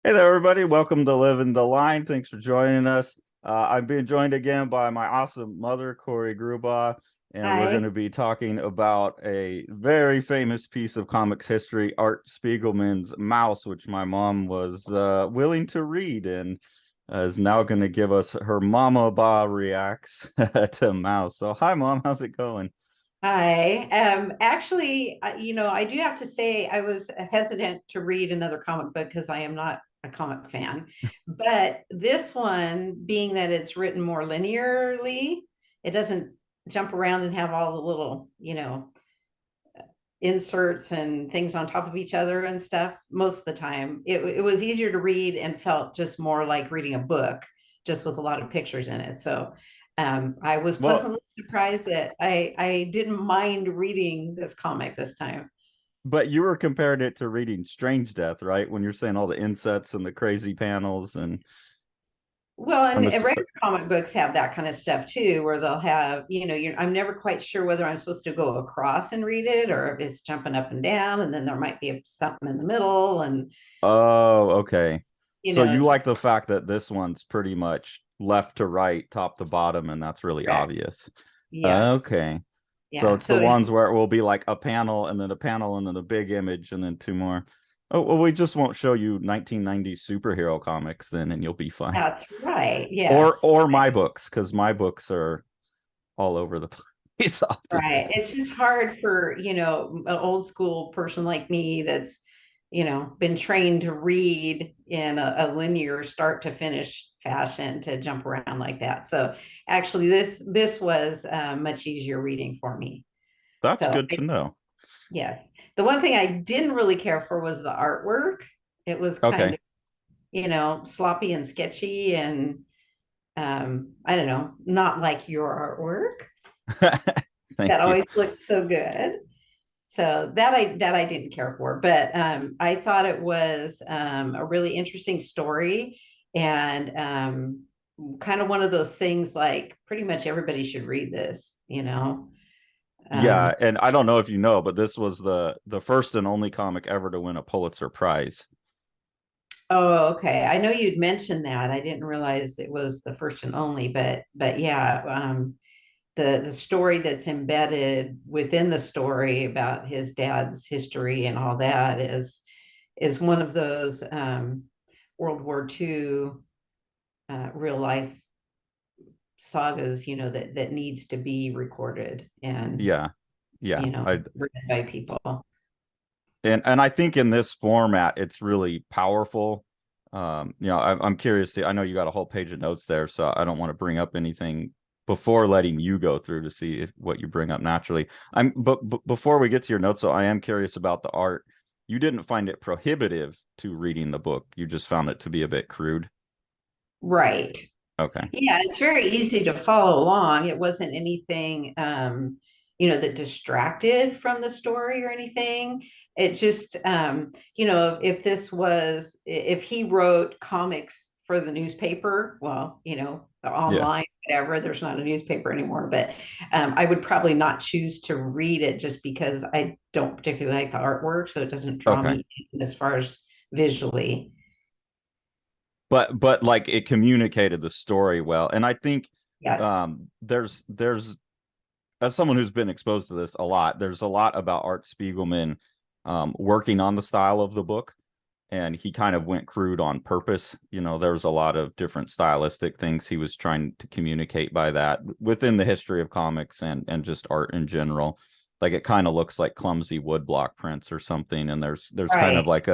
Hey there, everybody. Welcome to Living the Line. Thanks for joining us. I'm being joined again by my awesome mother, Corey Grubaugh, and we're going Hi. to be talking about a very famous piece of comics history, Art Spiegelman's MAUS, which my mom was willing to read and is now going to give us her MamaBaugh reacts to MAUS. So, hi, Mom. How's it going? Hi. Actually, I do have to say I was hesitant to read another comic book because I am not a comic fan. But this one, being that it's written more linearly, it doesn't jump around and have all the little, inserts and things on top of each other and stuff. Most of the time, it was easier to read and felt just more like reading a book, just with a lot of pictures in it. So I was Well, pleasantly surprised that I didn't mind reading this comic this time. but you were comparing it to reading Strange Death, right? When you're saying all the insets and the crazy panels, and Well, I'm and ass- regular comic books have that kind of stuff too, where they'll have, I'm never quite sure whether I'm supposed to go across and read it or if it's jumping up and down, and then there might be something in the middle, and Oh, okay. you So know, you like the fact that this one's pretty much left to right, top to bottom, and that's really correct. obvious. Yes. Okay. So Yeah. it's the So ones where it will be like a panel and then a panel and then a big image and then two more. Oh, well, we just won't show you 1990s superhero comics then, and you'll be fine. that's right. Or Yes. or my books, because my books are all over the place Right. It's oftentimes. just hard for, an old school person like me that's, been trained to read in a linear start to finish fashion to jump around like that. So actually this was much easier reading for me. That's So good to know. yes. The one thing I didn't really care for was the artwork. It was kind Okay. of, sloppy and sketchy and I don't know, not like your artwork. That Thank you. always looked so good. So that I didn't care for, but I thought it was a really interesting story and kind of one of those things like pretty much everybody should read this. Yeah, Um, and I don't know if you know, but this was the first and only comic ever to win a Pulitzer Prize. oh, okay. I know you'd mentioned that. I didn't realize it was the first and only, but yeah, the story that's embedded within the story about his dad's history and all that is one of those World War II real life sagas, that needs to be recorded and Yeah, yeah. I read by people. and I think in this format, it's really powerful. I'm curious. I know you got a whole page of notes there, so I don't want to bring up anything before letting you go through to see if what you bring up naturally. But before we get to your notes, so I am curious about the art. You didn't find it prohibitive to reading the book. You just found it to be a bit crude. Right. Okay. Yeah, it's very easy to follow along. It wasn't anything, that distracted from the story or anything. It just, if he wrote comics for the newspaper, well, Yeah. online, whatever, there's not a newspaper anymore, but I would probably not choose to read it just because I don't particularly like the artwork. So it doesn't draw Okay. me in as far as visually. But like it communicated the story well, and I think Yes. there's as someone who's been exposed to this a lot, there's a lot about Art Spiegelman working on the style of the book, and he kind of went crude on purpose. There was a lot of different stylistic things he was trying to communicate by that within the history of comics and just art in general. Like it kind of looks like clumsy woodblock prints or something, and there's kind of Right.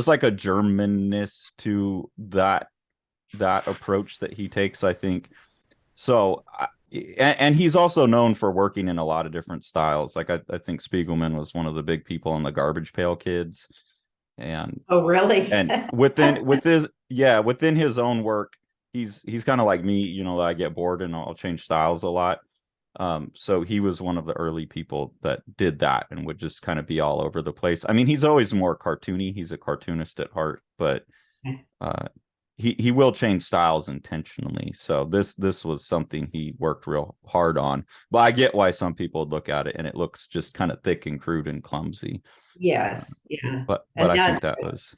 like a Germanness to that approach that he takes, I think. So, and he's also known for working in a lot of different styles. Like I think Spiegelman was one of the big people in the Garbage Pail Kids, and Oh, really? and within his own work, he's kind of like me. I get bored and I'll change styles a lot. So he was one of the early people that did that and would just kind of be all over the place. I mean, he's always more cartoony. He's a cartoonist at heart, but uh, he will change styles intentionally. So this was something he worked real hard on. But I get why some people would look at it and it looks just kind of thick and crude and clumsy. Uh, Yes, yeah. but And I think that that was.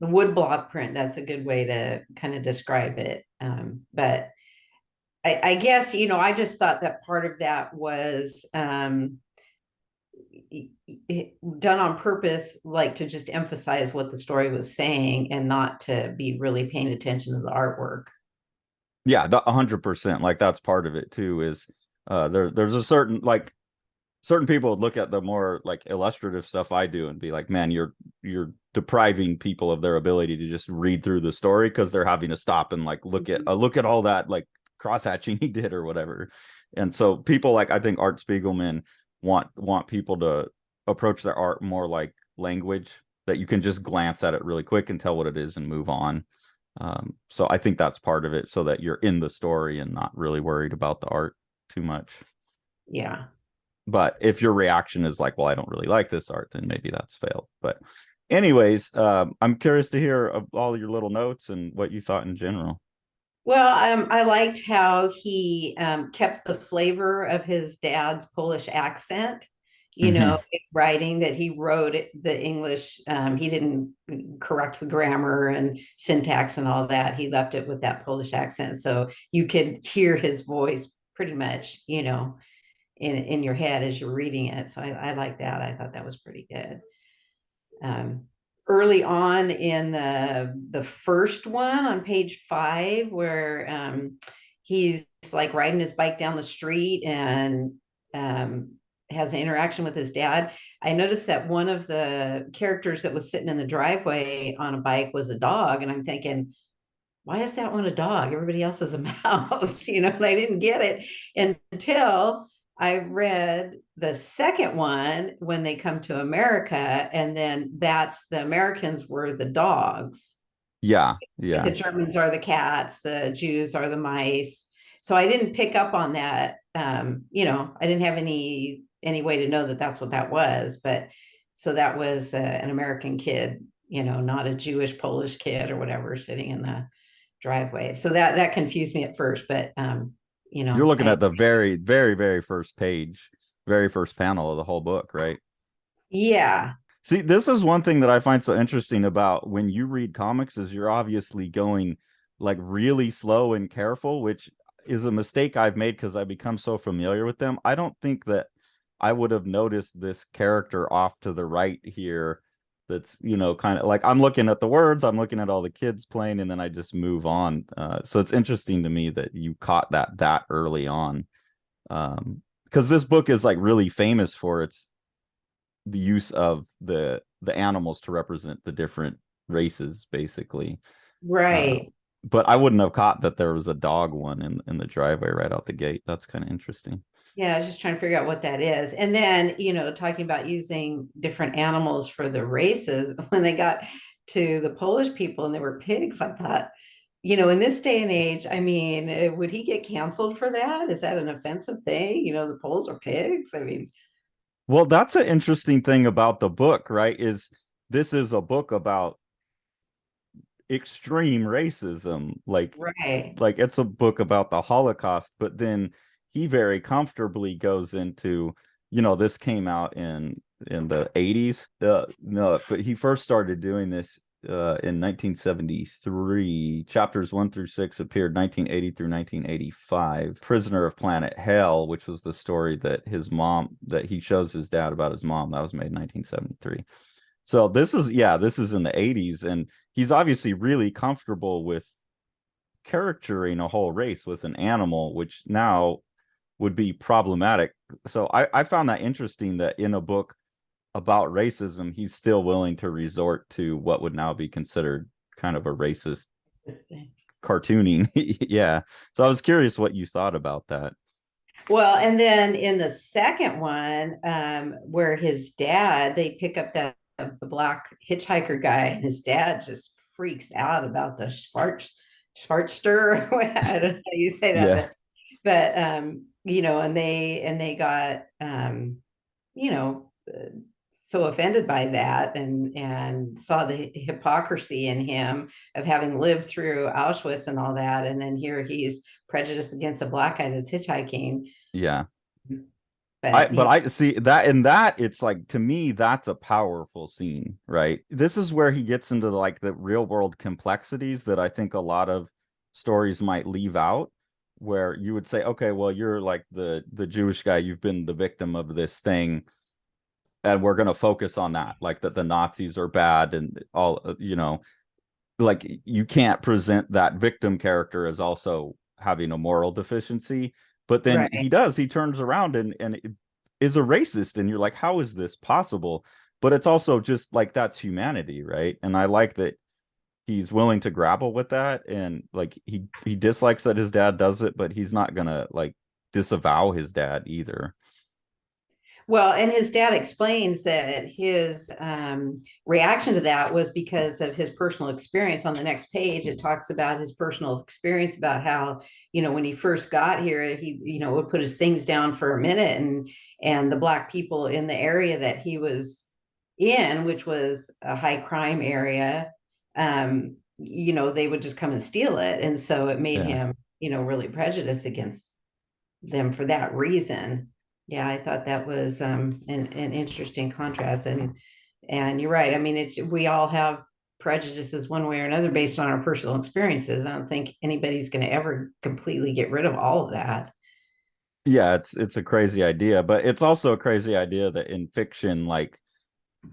the wood block print. That's a good way to kind of describe it. But I guess, I just thought that part of that was done on purpose, like to just emphasize what the story was saying and not to be really paying attention to the artwork. Yeah, 100%. Like that's part of it too. Is there's a certain like certain people would look at the more like illustrative stuff I do and be like, man, you're depriving people of their ability to just read through the story because they're having to stop and like look at all that like cross hatching he did or whatever. And so people like I think Art Spiegelman want people to approach their art more like language that you can just glance at it really quick and tell what it is and move on. So I think that's part of it, so that you're in the story and not really worried about the art too much. Yeah. But if your reaction is like, well, I don't really like this art, then maybe that's failed. But anyways, I'm curious to hear of all your little notes and what you thought in general. Well, I liked how he kept the flavor of his dad's Polish accent, Mm-hmm. writing that he wrote the English. He didn't correct the grammar and syntax and all that. He left it with that Polish accent. So you could hear his voice pretty much, in your head as you're reading it. So I like that. I thought that was pretty good. Um, Early on in the first one on page 5, where he's like riding his bike down the street and has an interaction with his dad. I noticed that one of the characters that was sitting in the driveway on a bike was a dog, and I'm thinking, why is that one a dog? Everybody else is a mouse, and I didn't get it until I read the second one when they come to America, and then that's the Americans were the dogs. Yeah, Like the yeah. Germans are the cats, the Jews are the mice. So I didn't pick up on that. I didn't have any way to know that that's what that was. But so that was an American kid, not a Jewish Polish kid or whatever sitting in the driveway. So that confused me at first, but You're looking I at the very, very, very first page, very first panel of the whole book, right? yeah, See, this is one thing that I find so interesting about when you read comics is you're obviously going like really slow and careful, which is a mistake I've made because I become so familiar with them. I don't think that I would have noticed this character off to the right here. That's, kind of like I'm looking at the words, I'm looking at all the kids playing, and then I just move on. So it's interesting to me that you caught that early on. Because this book is like really famous for its the use of the animals to represent the different races, basically. Uh, right. but I wouldn't have caught that there was a dog one in the driveway right out the gate. That's kind of interesting. Yeah, I was just trying to figure out what that is. And then, talking about using different animals for the races, when they got to the Polish people and they were pigs, I thought, in this day and age, I mean, would he get canceled for that? Is that an offensive thing? The Poles are pigs. I mean, Well, that's an interesting thing about the book, right? Is this is a book about extreme racism, right. like it's a book about the Holocaust, but then he very comfortably goes into, this came out in the 80s. No, but he first started doing this in 1973. Chapters 1 through 6 appeared 1980 through 1985. Prisoner of Planet Hell, which was the story that he shows his dad about his mom, that was made in 1973. So this is in the 80s, and he's obviously really comfortable with charactering a whole race with an animal, which now would be problematic. So I found that interesting that in a book about racism, he's still willing to resort to what would now be considered kind of a racist cartooning. Yeah. So I was curious what you thought about that. Well, and then in the second one, where his dad, they pick up the black hitchhiker guy, and his dad just freaks out about the Schwarzster. I don't know how you say that, Yeah. but and they got so offended by that and saw the hypocrisy in him of having lived through Auschwitz and all that, and then here he's prejudiced against a black guy that's hitchhiking. Yeah. But But I see that in that it's like, to me that's a powerful scene, right? This is where he gets into like the real world complexities that I think a lot of stories might leave out, where you would say, okay, well, you're like the Jewish guy, you've been the victim of this thing, and we're going to focus on that, like that the Nazis are bad and all, like you can't present that victim character as also having a moral deficiency. But then right. he turns around and is a racist, and you're like, how is this possible? But it's also just like, that's humanity, right? And I like that he's willing to grapple with that, and like he dislikes that his dad does it, but he's not gonna like disavow his dad either. Well, and his dad explains that his reaction to that was because of his personal experience. On the next page, it talks about his personal experience about how, when he first got here, he, would put his things down for a minute, and the black people in the area that he was in, which was a high crime area, they would just come and steal it. And so it made Yeah. him, really prejudiced against them for that reason. Yeah, I thought that was an interesting contrast, and you're right. I mean, we all have prejudices one way or another based on our personal experiences. I don't think anybody's going to ever completely get rid of all of that. Yeah, it's a crazy idea, but it's also a crazy idea that in fiction, like,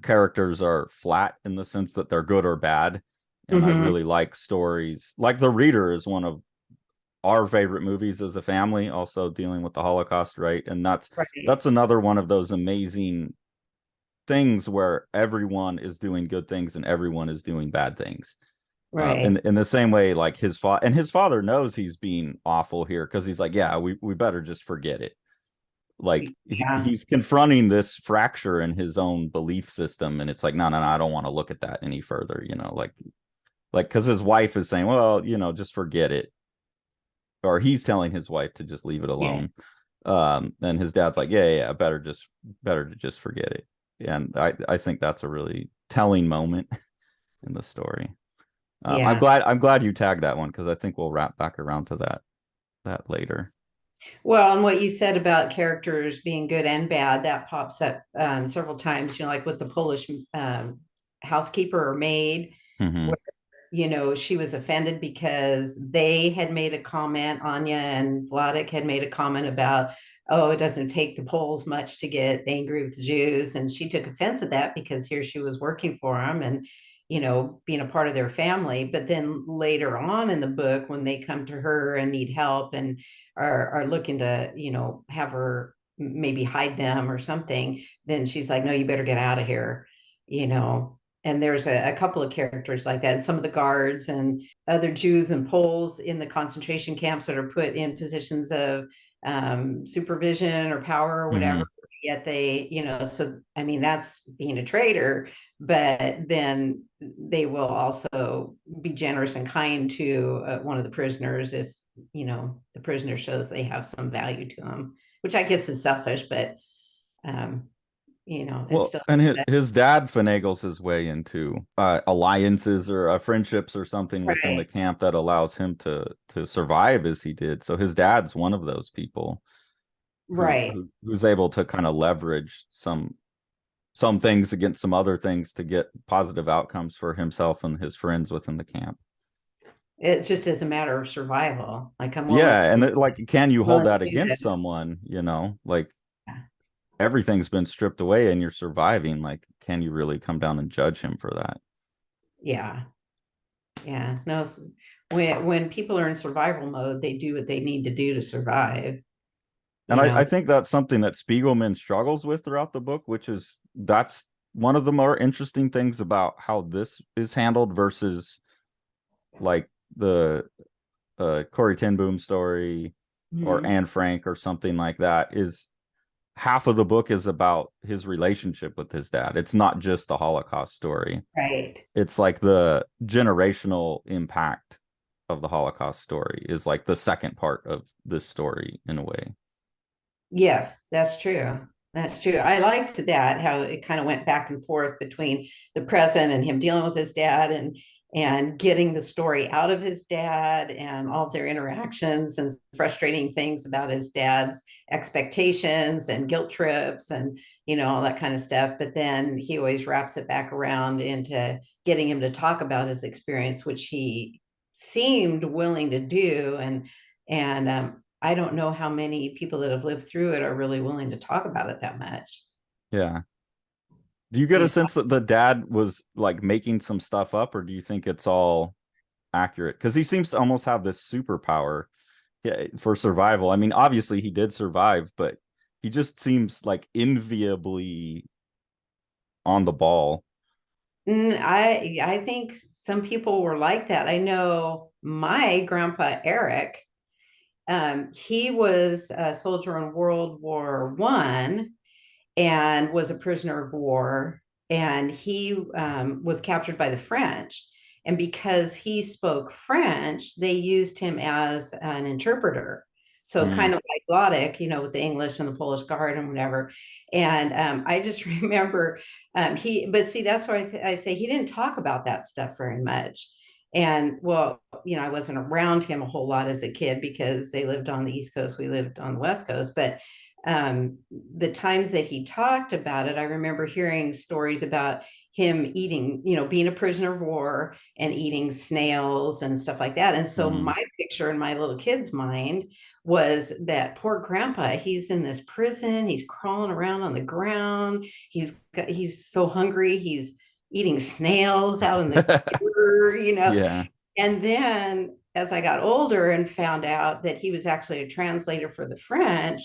characters are flat in the sense that they're good or bad. And I Mm-hmm. really like stories like The Reader is one of our favorite movies as a family, also dealing with the Holocaust, right? And Right, that's another one of those amazing things where everyone is doing good things and everyone is doing bad things. right. In the same way, like his father knows he's being awful here, because he's like, yeah, we better just forget it. Like Yeah, he's confronting this fracture in his own belief system, and it's like, no, no, no, I don't want to look at that any further. Like because his wife is saying, well, just forget it, or he's telling his wife to just leave it yeah, alone. And his dad's like, yeah, better to just forget it. And I think that's a really telling moment in the story. yeah. I'm glad you tagged that one, because I think we'll wrap back around to that later. Well, and what you said about characters being good and bad, that pops up several times, like with the Polish housekeeper or maid, Mm-hmm. where, she was offended because they had made a comment, Anya and Vladek had made a comment about, oh, it doesn't take the Poles much to get angry with the Jews. And she took offense at that because here she was working for them and, being a part of their family. But then later on in the book, when they come to her and need help and are looking to, have her maybe hide them or something, then she's like, no, you better get out of here, you know. And there's a couple of characters like that. Some of the guards and other Jews and Poles in the concentration camps that are put in positions of supervision or power or whatever. Mm-hmm. Yet they, so I mean, that's being a traitor, but then they will also be generous and kind to one of the prisoners if, the prisoner shows they have some value to them, which I guess is selfish, but, um, it's Well, still and his dad finagles his way into alliances or friendships or something within the right. camp that allows him to survive as he did. So his dad's one of those people Right. who's able to kind of leverage some things against some other things to get positive outcomes for himself and his friends within the camp. It just is a matter of survival. Like Yeah, and like, can you hold willing that to do against this. someone? Like, everything's been stripped away and you're surviving. Like, can you really come down and judge him for that? Yeah. Yeah. No, when people are in survival mode, they do what they need to do to survive, And you know. I think that's something that Spiegelman struggles with throughout the book, which is that's one of the more interesting things about how this is handled versus like the Corey Ten Boom story or Mhm. Anne Frank or something like that. Is half of the book is about his relationship with his dad. It's not just the Holocaust story. Right. It's like the generational impact of the Holocaust story is like the second part of this story in a way. Yes, that's true. That's true. I liked that, how it kind of went back and forth between the present and him dealing with his dad, and and getting the story out of his dad and all of their interactions and frustrating things about his dad's expectations and guilt trips and all that kind of stuff. But then he always wraps it back around into getting him to talk about his experience, which he seemed willing to do. And I don't know how many people that have lived through it are really willing to talk about it that much. Yeah. Do you Do get a you sense that the dad was like making some stuff up, or do you think it's all accurate? Because he seems to almost have this superpower, yeah, for survival. I mean, obviously he did survive, but he just seems like enviably on the ball. I think some people were like that. I know my grandpa Eric, he was a soldier in World War I and was a prisoner of war. And he was captured by the French. And because he spoke French, they used him as an interpreter. So Mm. kind of like Glottic, with the English and the Polish Guard and whatever. And I just remember but see, that's why I say he didn't talk about that stuff very much. And well, I wasn't around him a whole lot as a kid because they lived on the East Coast, we lived on the West Coast. But the times that he talked about it, I remember hearing stories about him eating, being a prisoner of war and eating snails and stuff like that. And so Mm. my picture in my little kid's mind was that poor grandpa, he's in this prison, he's crawling around on the ground, he's so hungry, he's eating snails out in the river. Yeah. And then as I got older and found out that he was actually a translator for the French,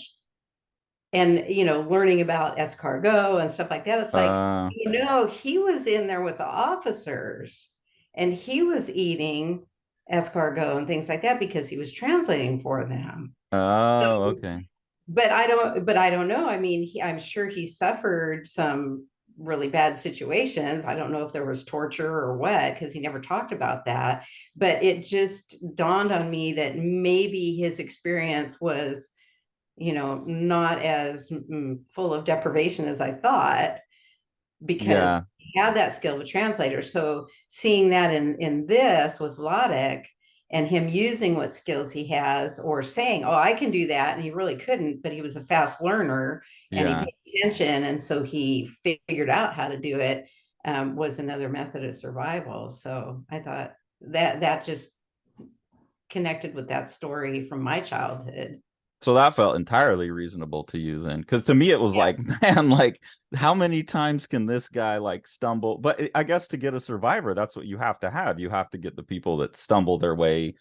and learning about escargot and stuff like that, it's like, Uh, he was in there with the officers and he was eating escargot and things like that because he was translating for them. oh, So, okay. but I don't know. I mean, I'm sure he suffered some really bad situations. I don't know if there was torture or what, because he never talked about that. But it just dawned on me that maybe his experience was not as full of deprivation as I thought, because Yeah. he had that skill of a translator. So seeing that in this with Vladek and him using what skills he has, or saying, "Oh, I can do that," and he really couldn't, but he was a fast learner and he Yeah. paid attention, and so he figured out how to do it. Was another method of survival. So I thought that just connected with that story from my childhood. So that felt entirely reasonable to you then, because to me it was Yeah. like, man, like how many times can this guy like stumble? But I guess to get a survivor, that's what you have to have. You have to get the people that stumble their way.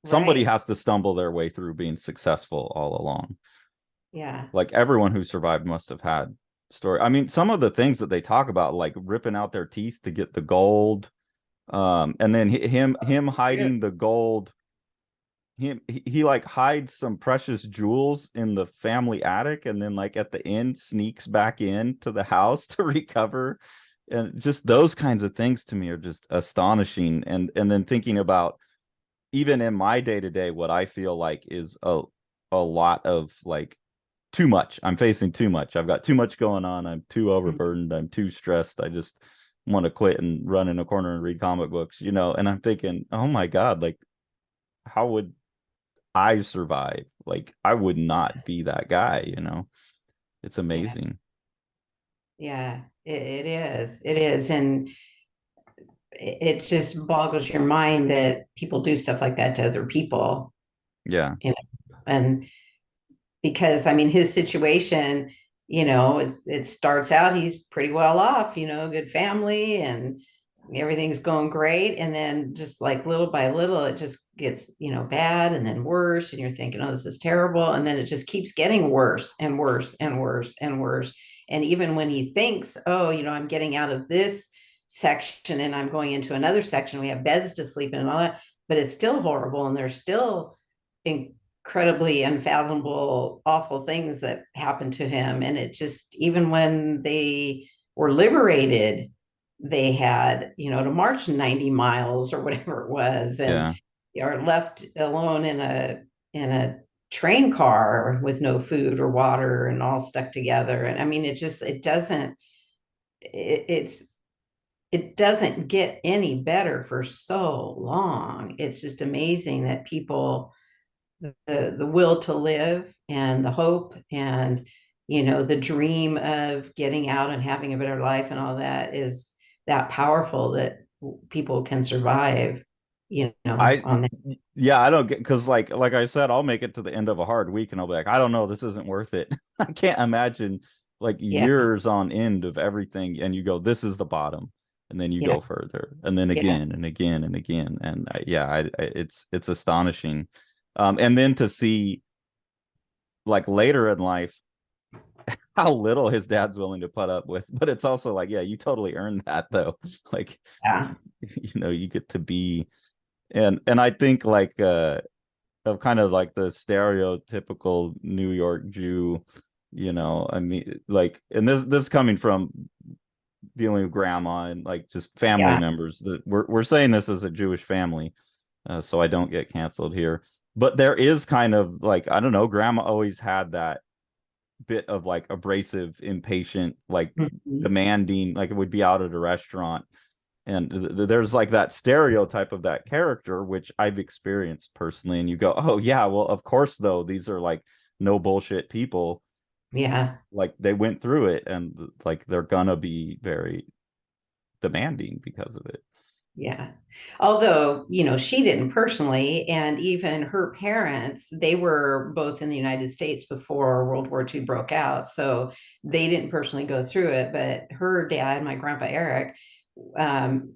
Somebody Right. has to stumble their way through being successful all along. Yeah. Like everyone who survived must have had story. I mean, some of the things that they talk about, like ripping out their teeth to get the gold, and then him Yeah. hiding the gold. He like hides some precious jewels in the family attic, and then like at the end sneaks back into the house to recover. And just those kinds of things to me are just astonishing. And then thinking about, even in my day to day, what I feel like is a lot of like too much. I'm facing too much. I've got too much going on. I'm too overburdened. I'm too stressed. I just want to quit and run in a corner and read comic books, And I'm thinking, oh my God, like how would I survive? Like I would not be that guy. It's Yeah. amazing. Yeah. It is. It is. And it just boggles your mind that people do stuff like that to other people, Yeah. and because I mean his situation, it starts out he's pretty well off, good family and everything's going great, and then just like little by little it just gets bad and then worse, and you're thinking, oh, this is terrible, and then it just keeps getting worse and worse and worse and worse. And even when he thinks, oh, I'm getting out of this section and I'm going into another section, we have beds to sleep in and all that, but it's still horrible, and there's still incredibly unfathomable, awful things that happened to him. And it just, even when they were liberated, they had, to march 90 miles or whatever it was, and Yeah. are left alone in a train car with no food or water and all stuck together. And I mean, it doesn't, it's it doesn't get any better for so long. It's just amazing that people, the will to live and the hope and, the dream of getting out and having a better life and all that is that powerful that people can survive, I on that. yeah, I don't get, because like I said, I'll make it to the end of a hard week and I'll be like, I don't know, this isn't worth it. I can't imagine like Yeah. years on end of everything, and you go, this is the bottom, and then you Yeah. go further, and then Yeah. again and again and again, and it's astonishing. And then to see like later in life how little his dad's willing to put up with, but it's also like, yeah, you totally earned that though. Like, Yeah. you get to be, and I think like of kind of like the stereotypical New York Jew, I mean, like, and this coming from dealing with grandma and like just family Yeah. members, that we're saying this as a Jewish family, so I don't get canceled here. But there is kind of like, I don't know, grandma always had that bit of like abrasive, impatient, like Mhm. demanding, like it would be out at a restaurant, and there's like that stereotype of that character, which I've experienced personally, and you go, oh yeah, well of course, though, these are like no bullshit people, Yeah. like they went through it, and like they're gonna be very demanding because of it. Yeah. Although, she didn't personally, and even her parents, they were both in the United States before World War II broke out. So they didn't personally go through it. But her dad, my grandpa Eric, and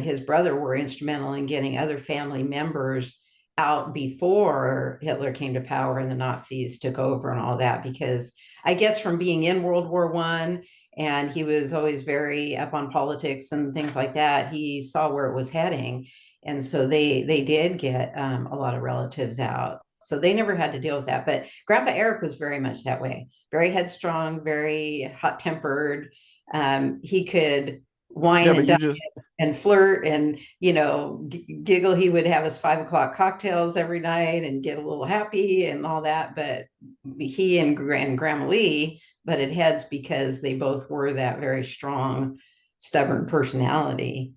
his brother were instrumental in getting other family members out before Hitler came to power and the Nazis took over and all that. Because I guess from being in World War I, and he was always very up on politics and things like that, he saw where it was heading, and so they did get a lot of relatives out, so they never had to deal with that. But Grandpa Eric was very much that way, very headstrong, very hot tempered. He could wine Yeah, but and you dine just and flirt and giggle. He would have his 5 o'clock cocktails every night and get a little happy and all that. But he and Grandma Lee butted heads because they both were that very strong, stubborn personality.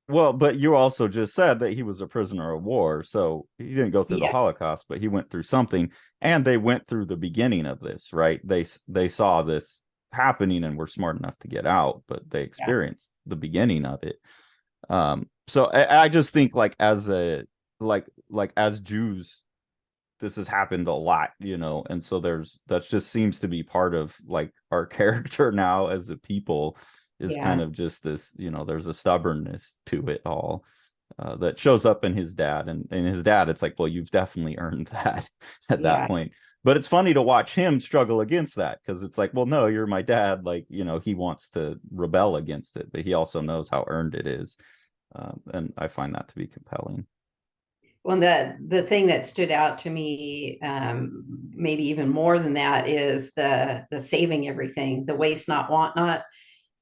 well, but you also just said that he was a prisoner of war, so he didn't go through the Yeah, Holocaust, but he went through something, and they went through the beginning of this, right? They saw this happening and were smart enough to get out, but they yeah, experienced the beginning of it. So I just think like as a like as Jews, this has happened a lot, and so that just seems to be part of like our character now as a people, is kind yeah, of just this, there's a stubbornness to it all, that shows up in his dad, and his dad, it's like, well, you've definitely earned that at that yeah, point. But it's funny to watch him struggle against that, because it's like, well, no, you're my dad, like, he wants to rebel against it, but he also knows how earned it is. And I find that to be compelling. well, the thing that stood out to me, maybe even more than that, is the saving everything, the waste not, want not,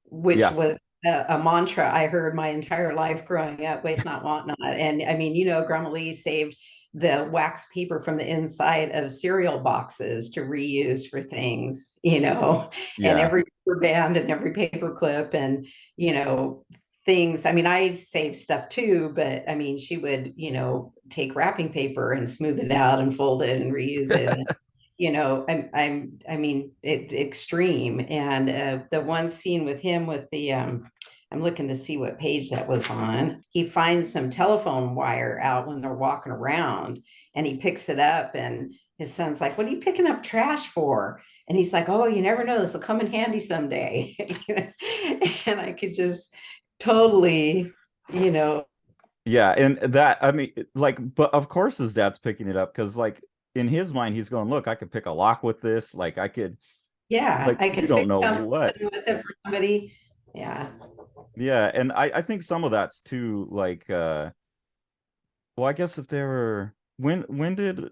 which Yeah, was a mantra I heard my entire life growing up: waste not, want not. And I mean, Grandma Lee saved the wax paper from the inside of cereal boxes to reuse for things, and yeah. every rubber band and every paper clip and, things. I mean, I saved stuff too, but I mean, she would, take wrapping paper and smooth it out and fold it and reuse it. And, I mean, it's extreme. And the one scene with him with the, I'm looking to see what page that was on. He finds some telephone wire out when they're walking around, and he picks it up, and his son's like, "What are you picking up trash for?" And he's like, "Oh, you never know. This will come in handy someday." And I could just totally, you know, Yeah, and that, I mean, like, but of course his dad's picking it up, because like in his mind he's going, look, I could pick a lock with this, like I could, yeah, like, I you could don't fix know something what. with it for somebody. Yeah. Yeah, and I think some of that's too, like, well, I guess if they were, when did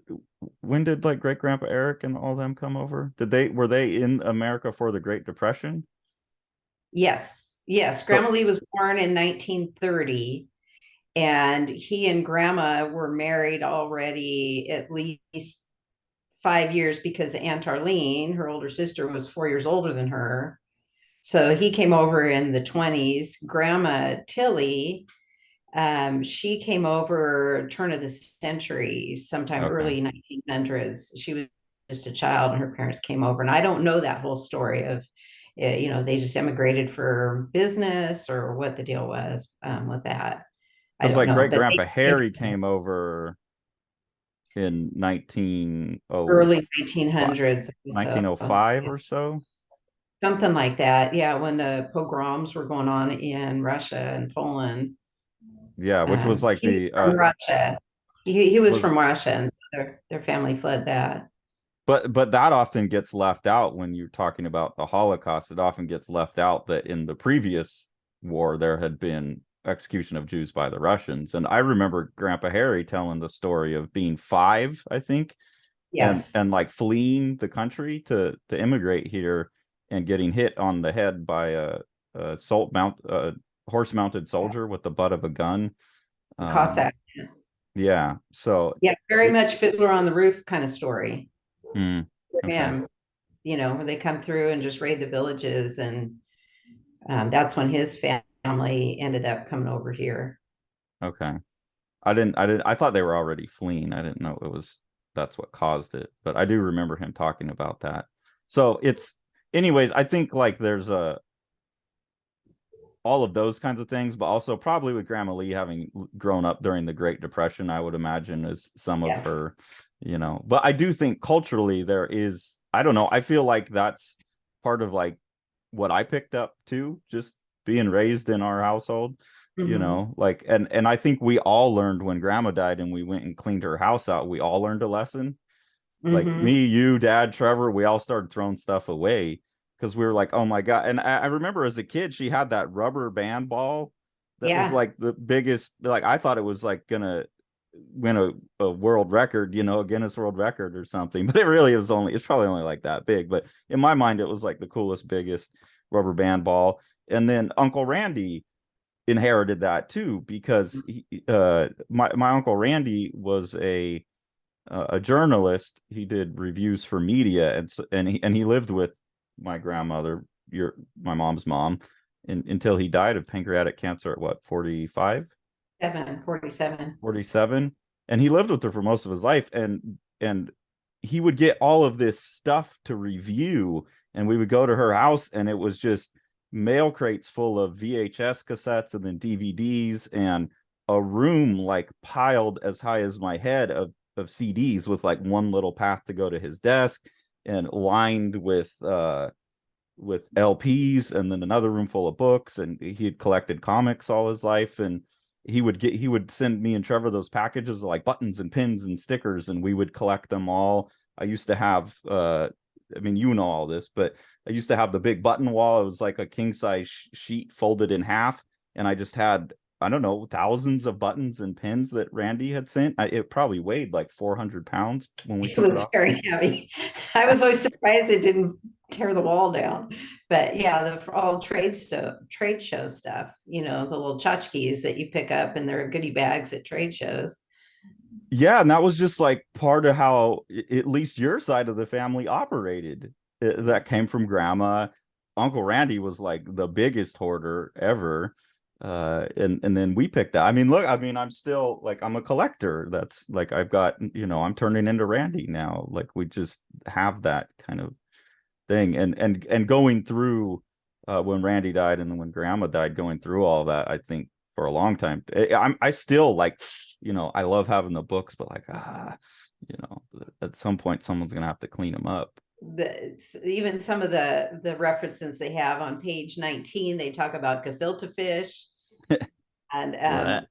like great grandpa Eric and all them come over? Were they in America for the Great Depression? Yes. Yes. So Grandma Lee was born in 1930, and he and Grandma were married already at least 5 years because Aunt Arlene, her older sister, was 4 years older than her. So he came over in the 20s. Grandma Tilly, she came over turn of the century, sometime Okay. early 1900s. She was just a child, and her parents came over. And I don't know that whole story of, they just emigrated for business or what the deal was with that. I Because don't like know, great but grandpa they Harry came over in 1905, early 1900s, so 1905 or so. something like that. Yeah, when the pogroms were going on in Russia and Poland. Yeah, which was like He was the from Russia. He was was from Russia, and so their family fled that. but that often gets left out when you're talking about the Holocaust. It often gets left out that in the previous war there had been execution of Jews by the Russians. And I remember Grandpa Harry telling the story of being 5, I think, Yes. and like fleeing the country to immigrate here and getting hit on the head by a horse mounted soldier with the butt of a gun. The Um, Cossack. yeah, so Yeah, very it much Fiddler on the Roof kind of story mm, for okay. him, where they come through and just raid the villages. And that's when his family ended up coming over here. Okay. I thought they were already fleeing. I didn't know it was that's what caused it. But I do remember him talking about that. So it's anyways, I think like there's a all of those kinds of things, but also probably with Grandma Lee having grown up during the Great Depression, I would imagine is some of Yes. her, But I do think culturally there is, I don't know, I feel like that's part of like what I picked up too, just being raised in our household, Hmm. like and I think we all learned when Grandma died and we went and cleaned her house out, we all learned a lesson. Like Hmm. me, you, Dad, Trevor, we all started throwing stuff away because we were like, oh my God. And I remember as a kid, she had that rubber band ball that was Yeah. like the biggest, like I thought it was like gonna win a world record, a Guinness World Record or something. But it really was it's probably only like that big. But in my mind, it was like the coolest, biggest rubber band ball. And then Uncle Randy inherited that too, because my Uncle Randy was a journalist. He did reviews for media, and he lived with my grandmother, my mom's mom, until he died of pancreatic cancer at what 45, 47. 47, and he lived with her for most of his life, and he would get all of this stuff to review, and we would go to her house, and it was just mail crates full of VHS cassettes and then DVDs and a room like piled as high as my head of CDs with like one little path to go to his desk and lined with LPs, and then another room full of books, and he had collected comics all his life, and he would send me and Trevor those packages of like buttons and pins and stickers, and we would collect them all. I used to have I mean, all this, but I used to have the big button wall. It was like a king size sheet folded in half, and I just had, I don't know, thousands of buttons and pins that Randy had sent. It probably weighed like 400 pounds when we It took it was off. very heavy. I was always surprised it didn't tear the wall down. But yeah, for all trade show stuff, the little tchotchkes that you pick up and they're goodie bags at trade shows. Yeah, and that was just like part of how at least your side of the family operated. That came from grandma. Uncle Randy was like the biggest hoarder ever. And then we picked that. I mean, look, I mean, I'm still like I'm a collector. That's like I've got, I'm turning into Randy now. Like we just have that kind of thing. And going through when Randy died and then when grandma died, going through all that, I think for a long time. I still like, I love having the books, but like you know, at some point someone's gonna have to clean them up. Even some of the references they have on page 19, they talk about gefilte fish. And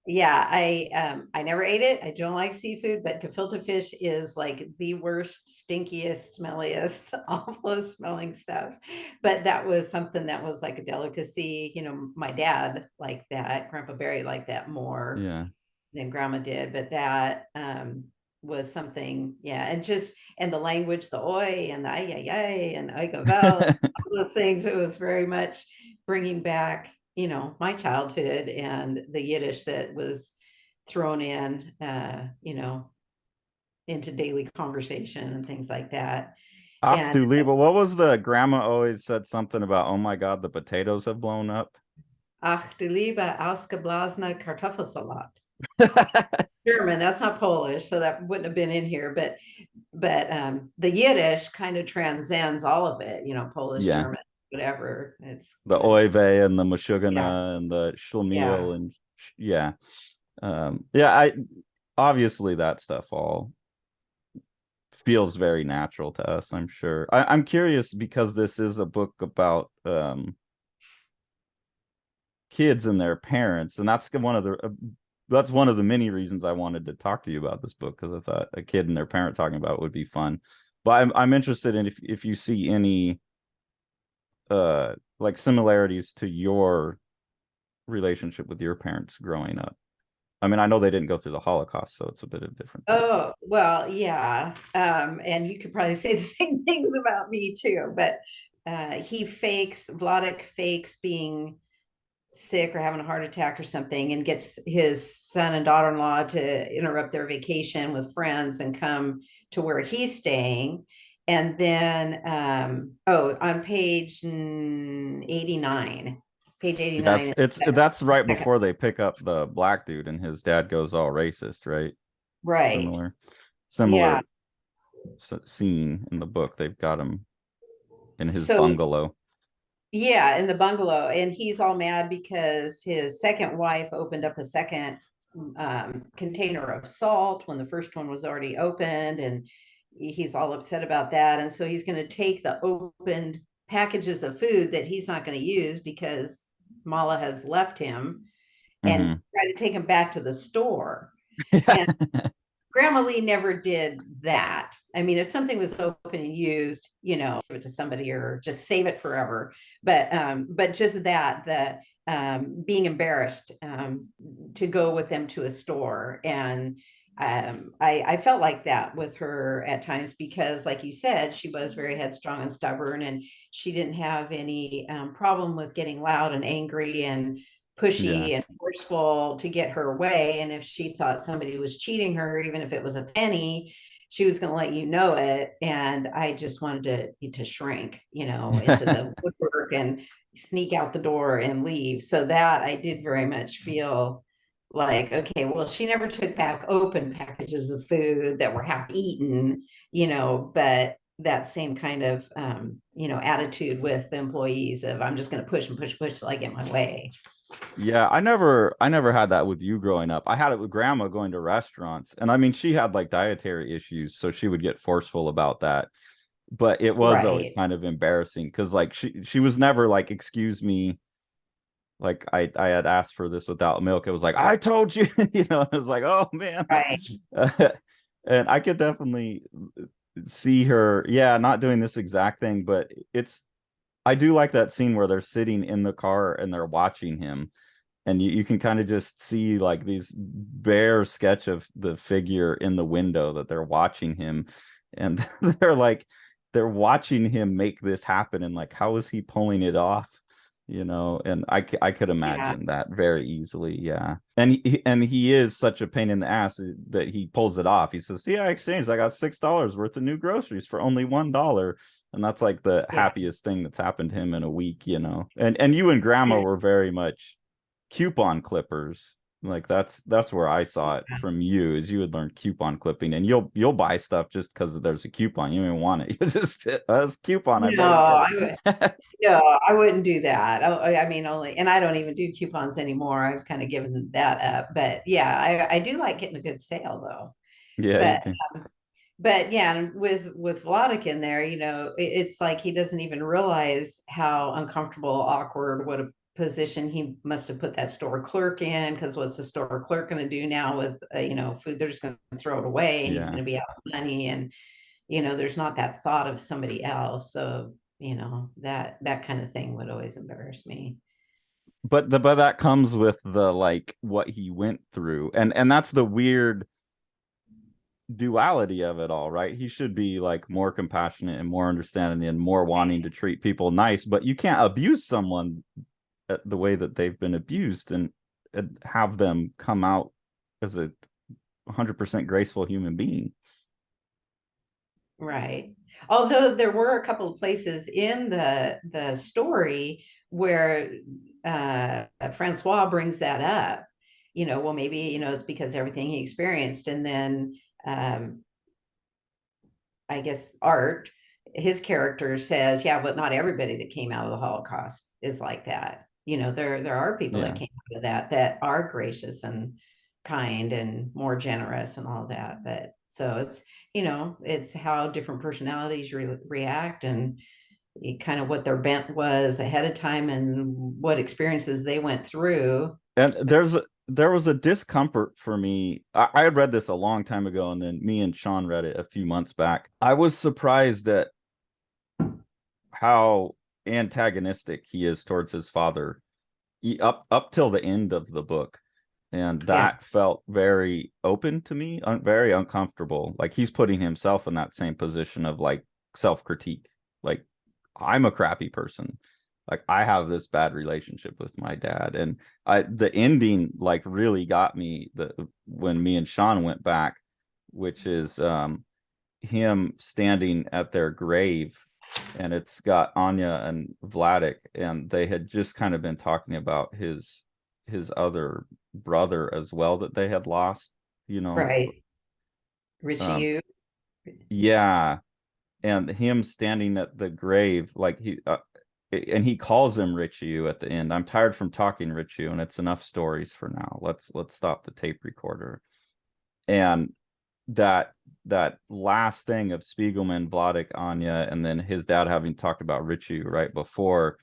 yeah, I never ate it. I don't like seafood, but gefilte fish is like the worst, stinkiest, smelliest, awfulest smelling stuff. But that was something that was like a delicacy. My dad liked that. Grandpa Barry liked that more Yeah. than Grandma did. But that was something, yeah. And the language, the oi and the ay ay ay and oigavel, all those things. It was very much bringing back my childhood and the Yiddish that was thrown in, into daily conversation and things like that. And Achtuliba. What was the grandma always said something about, oh my God, the potatoes have blown up? ach du liebe ausgeblasene Kartoffelsalat. German, that's not Polish, so that wouldn't have been in here, but the Yiddish kind of transcends all of it, Polish, Yeah. German, whatever. It's The oive and the yeah, mashugana and the yeah. schlemiel and yeah. Yeah, I obviously that stuff all feels very natural to us, I'm sure. I'm curious because this is a book about kids and their parents, and that's one of the many reasons I wanted to talk to you about this book, because I thought a kid and their parent talking about it would be fun. But I'm interested in if you see any like similarities to your relationship with your parents growing up. I mean, I know they didn't go through the Holocaust, so it's a bit of a different thing. Oh, well, yeah. And you could probably say the same things about me too, but Vladek fakes being sick or having a heart attack or something and gets his son and daughter-in-law to interrupt their vacation with friends and come to where he's staying. And then on page 89, That's right before they pick up the black dude and his dad goes all racist, right? right. Similar Yeah. similar scene in the book. They've got him in his So bungalow. yeah, in the bungalow, and he's all mad because his second wife opened up a second container of salt when the first one was already opened, and he's all upset about that. And so he's going to take the opened packages of food that he's not going to use because Mala has left him and Mm-hmm. try to take him back to the store. Yeah. And Grandma Lee never did that. I mean, if something was open and used, give it to somebody or just save it forever. But just the being embarrassed to go with them to a store. And I felt like that with her at times because, like you said, she was very headstrong and stubborn, and she didn't have any problem with getting loud and angry and Yeah. pushy and forceful to get her way. And if she thought somebody was cheating her, even if it was a penny, she was going to let you know it. And I just wanted to shrink, into the woodwork and sneak out the door and leave. So that I did very much feel like, okay, well, she never took back open packages of food that were half eaten, but that same kind of attitude with the employees of I'm just going to push and push push till I get my way. Yeah, I never had that with you growing up. I had it with grandma going to restaurants. And I mean, she had like dietary issues, so she would get forceful about that. But it was always Right. kind of embarrassing because like she was never like, excuse me, like I had asked for this without milk. It was like, I told you, it was like, oh man. Right. And I could definitely see her, yeah, not doing this exact thing, but I do like that scene where they're sitting in the car and they're watching him, and you can kind of just see like these bare sketch of the figure in the window that they're watching him, and they're watching him make this happen, and like, how is he pulling it off? And I could Yeah. imagine that very easily. Yeah. And he is such a pain in the ass that he pulls it off. He says, see, I exchanged, I got $6 worth of new groceries for only $1. And that's like the Yeah. happiest thing that's happened to him in a week. And you and grandma Yeah. were very much coupon clippers. Like that's where I saw it from you, is you had learned coupon clipping, and you'll buy stuff just because there's a coupon. You don't even want it. You just, that's coupon, I No, better get it. no, I wouldn't do that. I mean, only, and I don't even do coupons anymore. I've kind of given that up. But yeah, I do like getting a good sale though. Yeah, you But can. yeah, and with Vladik in there, it's like he doesn't even realize how uncomfortable, awkward, what a position he must have put that store clerk in. Because what's the store clerk going to do now with food? They're just going to throw it away, and he's Yeah. going to be out of money, and there's not that thought of somebody else. So that kind of thing would always embarrass me. But that comes with the like what he went through. And that's the weird duality of it all, right? He should be like more compassionate and more understanding and more wanting to treat people nice, but you can't abuse someone the way that they've been abused, and have them come out as a 100% graceful human being. Right. Although there were a couple of places in the story where Francois brings that up. Well, maybe it's because everything he experienced, and then um, I guess Art, his character says, yeah, but not everybody that came out of the Holocaust is like that. There are people that Yeah. came out of that are gracious and kind and more generous and all that. But so it's how different personalities react, and kind of what their bent was ahead of time and what experiences they went through. And there was a discomfort for me. I had read this a long time ago, and then me and Sean read it a few months back. I was surprised at how antagonistic he is towards his father, up till the end of the book. And Yeah, that felt very open to me, very uncomfortable. Like he's putting himself in that same position of like self-critique. Like I'm a crappy person. Like I have this bad relationship with my dad. And the ending like really got me when me and Sean went back, which is him standing at their grave, and it's got Anya and Vladik, and they had just kind of been talking about his other brother as well that they had lost, you know. right. Richie, Um, you. yeah, and him standing at the grave, like and he calls him Richie at the end. I'm tired from talking, Richie, and it's enough stories for now. Let's stop the tape recorder. And that that last thing of Spiegelman, Vladik, Anya, and then his dad having talked about Richie right before,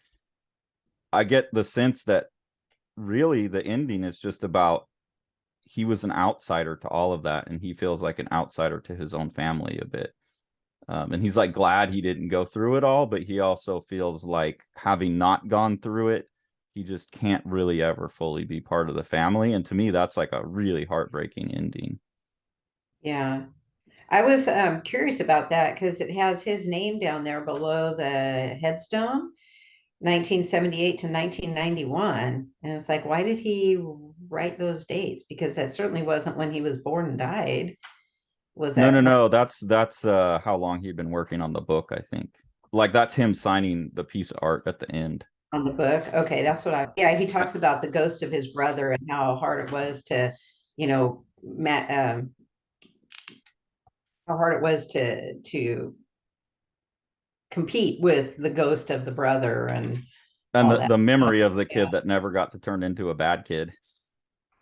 I get the sense that really the ending is just about he was an outsider to all of that, and he feels like an outsider to his own family a bit. And he's like glad he didn't go through it all, but he also feels like having not gone through it, he just can't really ever fully be part of the family. And to me, that's like a really heartbreaking ending. Yeah. I was curious about that because it has his name down there below the headstone, 1978 to 1991. And it's like, why did he write those dates? Because that certainly wasn't when he was born and died. Was No, no, that no. That's how long he'd been working on the book, I think. Like that's him signing the piece of art at the end. on the book? Okay, that's what yeah, he talks about the ghost of his brother and how hard it was to, Matt, how hard it was to compete with the ghost of the brother and And all the that. the memory of the Yeah. kid that never got to turn into a bad kid.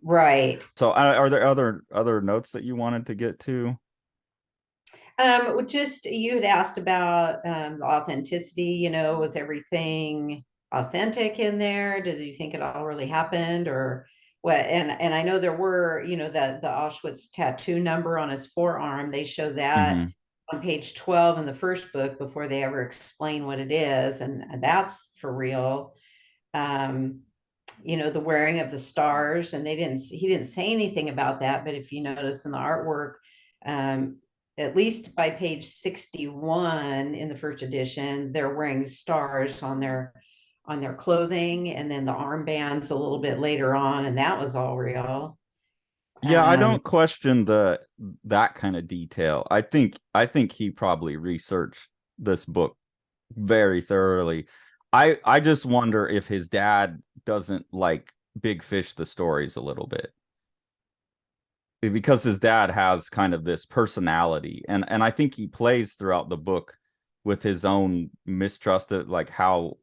Right. So are there other notes that you wanted to get to? Just you had asked about the authenticity, was everything authentic in there? Did you think it all really happened or what? And I know there were, the Auschwitz tattoo number on his forearm. They show that Mm-hmm. on page 12 in the first book before they ever explain what it is, and that's for real. Um, the wearing of the stars, and he didn't say anything about that, but if you notice in the artwork, um, at least by page 61 in the first edition, they're wearing stars on their clothing, and then the armbands a little bit later on, and that was all real. Yeah, I um don't question that kind of detail. I think he probably researched this book very thoroughly. I just wonder if his dad doesn't like big fish the stories a little bit, because his dad has kind of this personality, and I think he plays throughout the book with his own mistrust of like how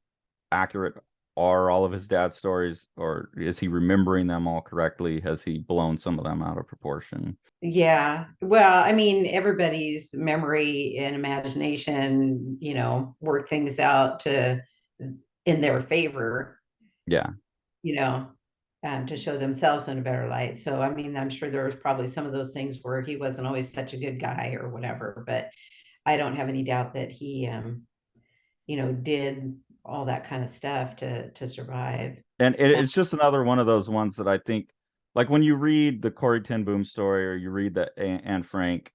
accurate are all of his dad's stories, or is he remembering them all correctly? Has he blown some of them out of proportion? yeah, well, I mean, everybody's memory and imagination, work things out to in their favor, Yeah. you know, to show themselves in a better light. So, I mean, I'm sure there was probably some of those things where he wasn't always such a good guy or whatever, but I don't have any doubt that he, did all that kind of stuff to survive. And it's just another one of those ones that I think, like when you read the Corey Ten Boom story, or you read the Anne Frank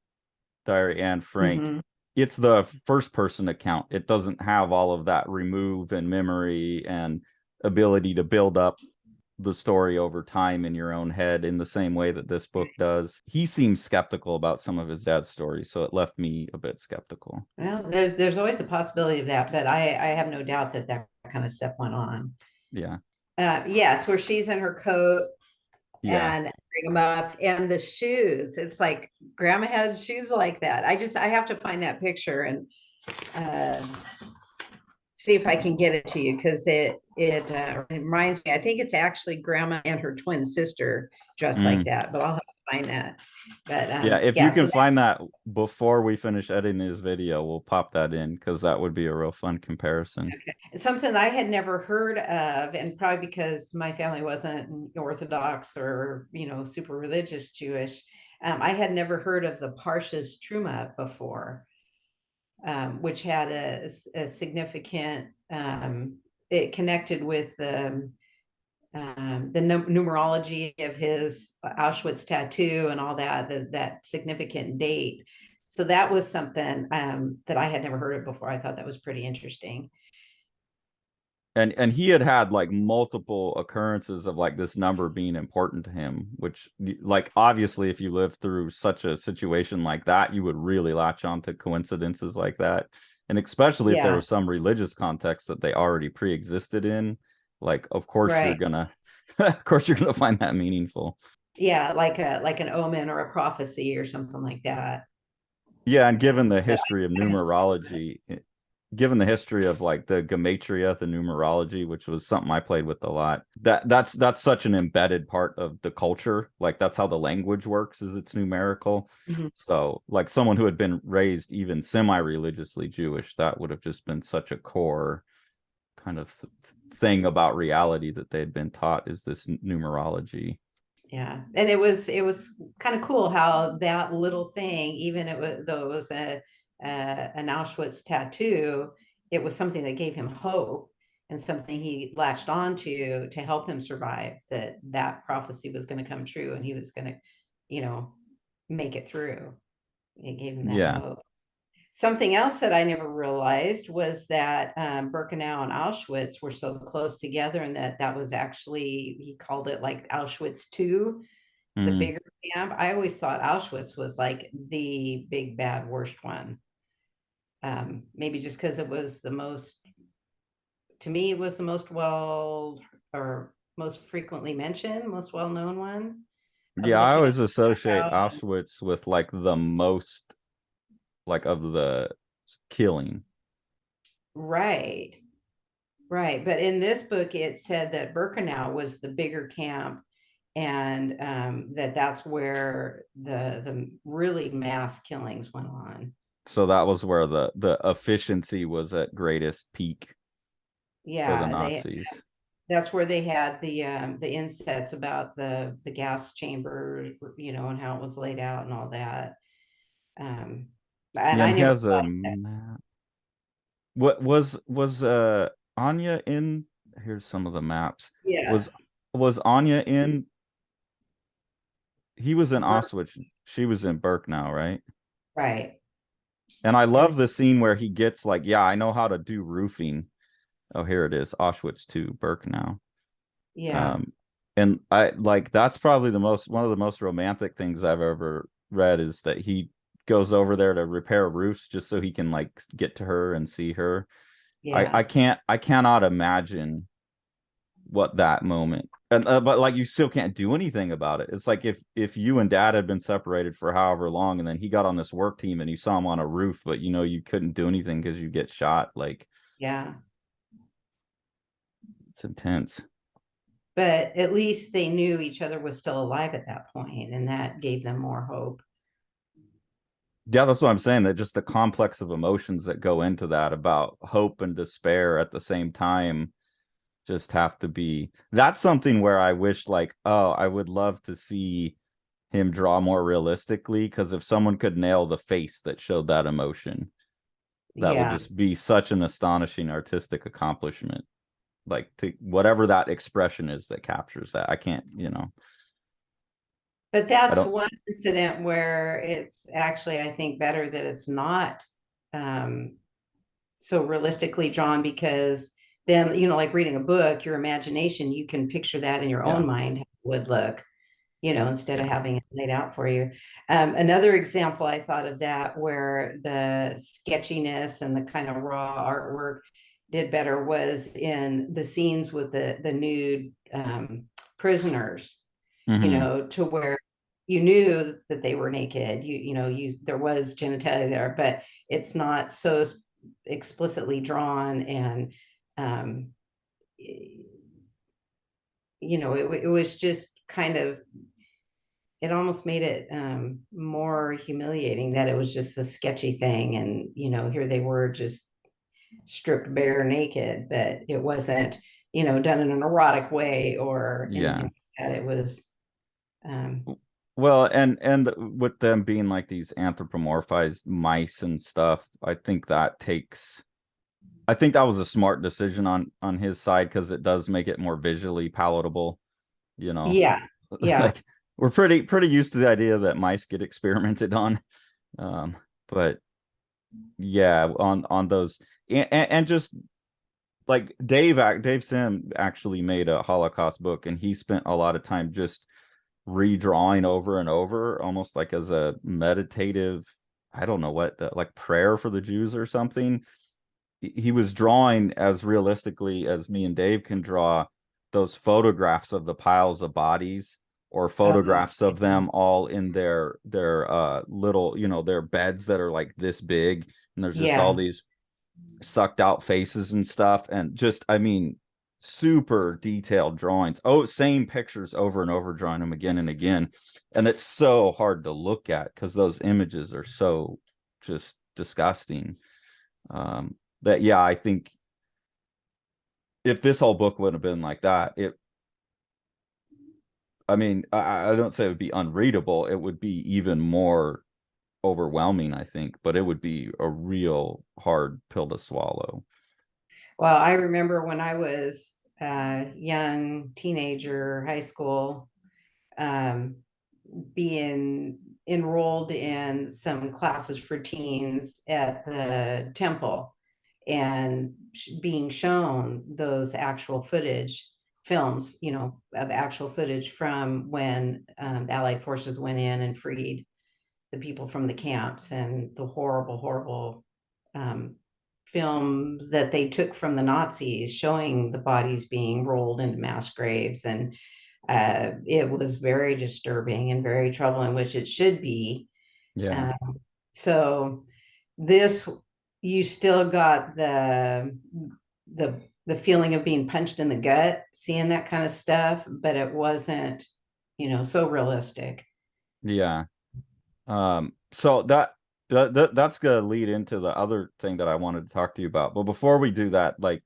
diary, Anne Frank, Mhm. it's the first person account. It doesn't have all of that remove and memory and ability to build up the story over time in your own head in the same way that this book does. He seems skeptical about some of his dad's stories, so it left me a bit skeptical. Well, there's always the possibility of that, but I have no doubt that that kind of stuff went on. Yeah. Yes, where she's in her coat Yeah. and bring them up, and the shoes. It's like grandma had shoes like that. I have to find that picture and uh, see if I can get it to you, because it reminds me. I think it's actually grandma and her twin sister dressed like Mm. that, but I'll have to find that. But Yeah, if you yeah, can so find that before we finish editing this video, we'll pop that in because that would be a real fun comparison. it's something I had never heard of, and probably because my family wasn't Orthodox or, super religious Jewish. I had never heard of the Parshas Truma before, which had a significant, it connected with the numerology of his Auschwitz tattoo and all that significant date. So that was something that I had never heard of before. I thought that was pretty interesting. And he had like multiple occurrences of like this number being important to him, which like obviously if you lived through such a situation like that, you would really latch on to coincidences like that. And especially if there Yeah, was some religious context that they already pre-existed in, like of course you're right. gonna of course you're gonna find that meaningful. Yeah, like an omen or a prophecy or something like that. Yeah, and given the But history of I haven't. numerology, given the history of like the gematria, the numerology, which was something I played with a lot, that's such an embedded part of the culture. Like that's how the language works, is it's numerical. Mhm. So like someone who had been raised even semi-religiously Jewish, that would have just been such a core kind of thing about reality that they had been taught, is this numerology. Yeah, and it was kind of cool how that little thing, even it was though it was an Auschwitz tattoo, it was something that gave him hope and something he latched on to help him survive. That prophecy was going to come true, and he was going to, you know, make it through. It gave him that Yeah. hope. Something else that I never realized was that Birkenau and Auschwitz were so close together, and that was actually, he called it like Auschwitz 2, the Mm. bigger camp. I always thought Auschwitz was like the big bad worst one. Maybe just because it was the most, to me, it was the most or most frequently mentioned, most well known one of Yeah, the I camp. always associate Auschwitz with like the most like of the killing. Right. Right. But in this book, it said that Birkenau was the bigger camp, and that's where the really mass killings went on. So that was where the efficiency was at greatest peak for the Yeah, Nazis. that's where they had the insets about the gas chamber, and how it was laid out and all that. Um, and Yeah, I and he never has a thought that. map. What was Anya in? Here's some of the maps. Was Yes. was Anya in? He was in Bur- Auschwitz. She was in Birkenau, right? right. And I And love the scene where he gets like, yeah, I know how to do roofing. Oh, here it is, Auschwitz 2, Birkenau. yeah, Um, and I like that's probably the most one of the most romantic things I've ever read, is that he goes over there to repair roofs just so he can like get to her and see her. yeah, I cannot imagine what that moment, and but like you still can't do anything about it. It's like if you and dad had been separated for however long, and then he got on this work team and you saw him on a roof, but you couldn't do anything because you get shot. Like yeah. it's intense. But at least they knew each other was still alive at that point, and that gave them more hope. Yeah, that's what I'm saying. That just the complex of emotions that go into that about hope and despair at the same time just have to be. That's something where I wish, like, oh, I would love to see him draw more realistically, because if someone could nail the face that showed that emotion, that would Yeah. just be such an astonishing artistic accomplishment. Like, to, whatever that expression is that captures that. I can't, But I that's don't. one incident where it's actually, I think, better that it's not um, so realistically drawn, because then, like reading a book, your imagination, you can picture that in your Yeah. own mind how it would look, instead of Yeah. having it laid out for you. Another example I thought of that where the sketchiness and the kind of raw artwork did better was in the scenes with the nude prisoners, Hmm. to where you knew that they were naked. There was genitalia there, but it's not so explicitly drawn. And um, it was just kind of, it almost made it more humiliating that it was just a sketchy thing. And, here they were just stripped bare naked, but it wasn't, done in an erotic way or anything Yeah. like that. It was, um, Well, and with them being like these anthropomorphized mice and stuff, I think that was a smart decision on his side because it does make it more visually palatable, you know. yeah, yeah. Like we're pretty used to the idea that mice get experimented on. Um, but yeah, on those and just like Dave Sim actually made a Holocaust book, and he spent a lot of time just redrawing over and over, almost like as a meditative, I don't know what, like prayer for the Jews or something. He was drawing as realistically as me and Dave can draw those photographs of the piles of bodies, or Oh, photographs of them all in their little, their beds that are like this big, and there's just all yeah. these sucked out faces and stuff, and just, I mean, super detailed drawings. Oh, same pictures over and over, drawing them again and again. And it's so hard to look at because those images are so just disgusting. That, yeah, I think if this whole book would have been like that, I mean, I don't say it would be unreadable. It would be even more overwhelming, I think, but it would be a real hard pill to swallow. Well, I remember when I was a young teenager, high school, um, being enrolled in some classes for teens at the temple and being shown those actual footage films, of actual footage from when the Allied forces went in and freed the people from the camps, and the horrible, horrible um, films that they took from the Nazis showing the bodies being rolled into mass graves. And it was very disturbing and very troubling, which it should be. Yeah. Uh, so this, you still got the feeling of being punched in the gut, seeing that kind of stuff, but it wasn't, so realistic. Yeah. So that's gonna lead into the other thing that I wanted to talk to you about. But before we do that, like,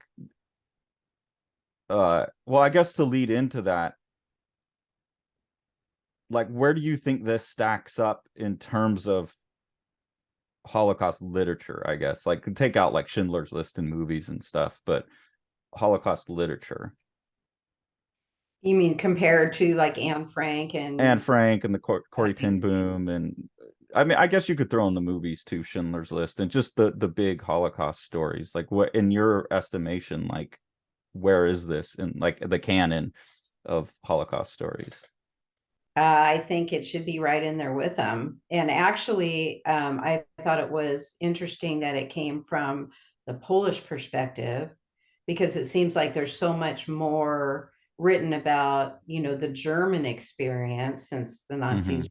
well, I guess to lead into that, like, where do you think this stacks up in terms of Holocaust literature? I guess, like, take out like Schindler's List and movies and stuff, but Holocaust literature. You mean compared to like Anne Frank Anne and Frank and the Corey Ten Battaglia? Boom, and I mean, I guess you could throw in the movies too, Schindler's List, and just the big Holocaust stories. Like, what, in your estimation, like, where is this in like the canon of Holocaust stories? I think it should be right in there with them. And actually, I thought it was interesting that it came from the Polish perspective, because it seems like there's so much more written about, the German experience since the Hmm. Nazis,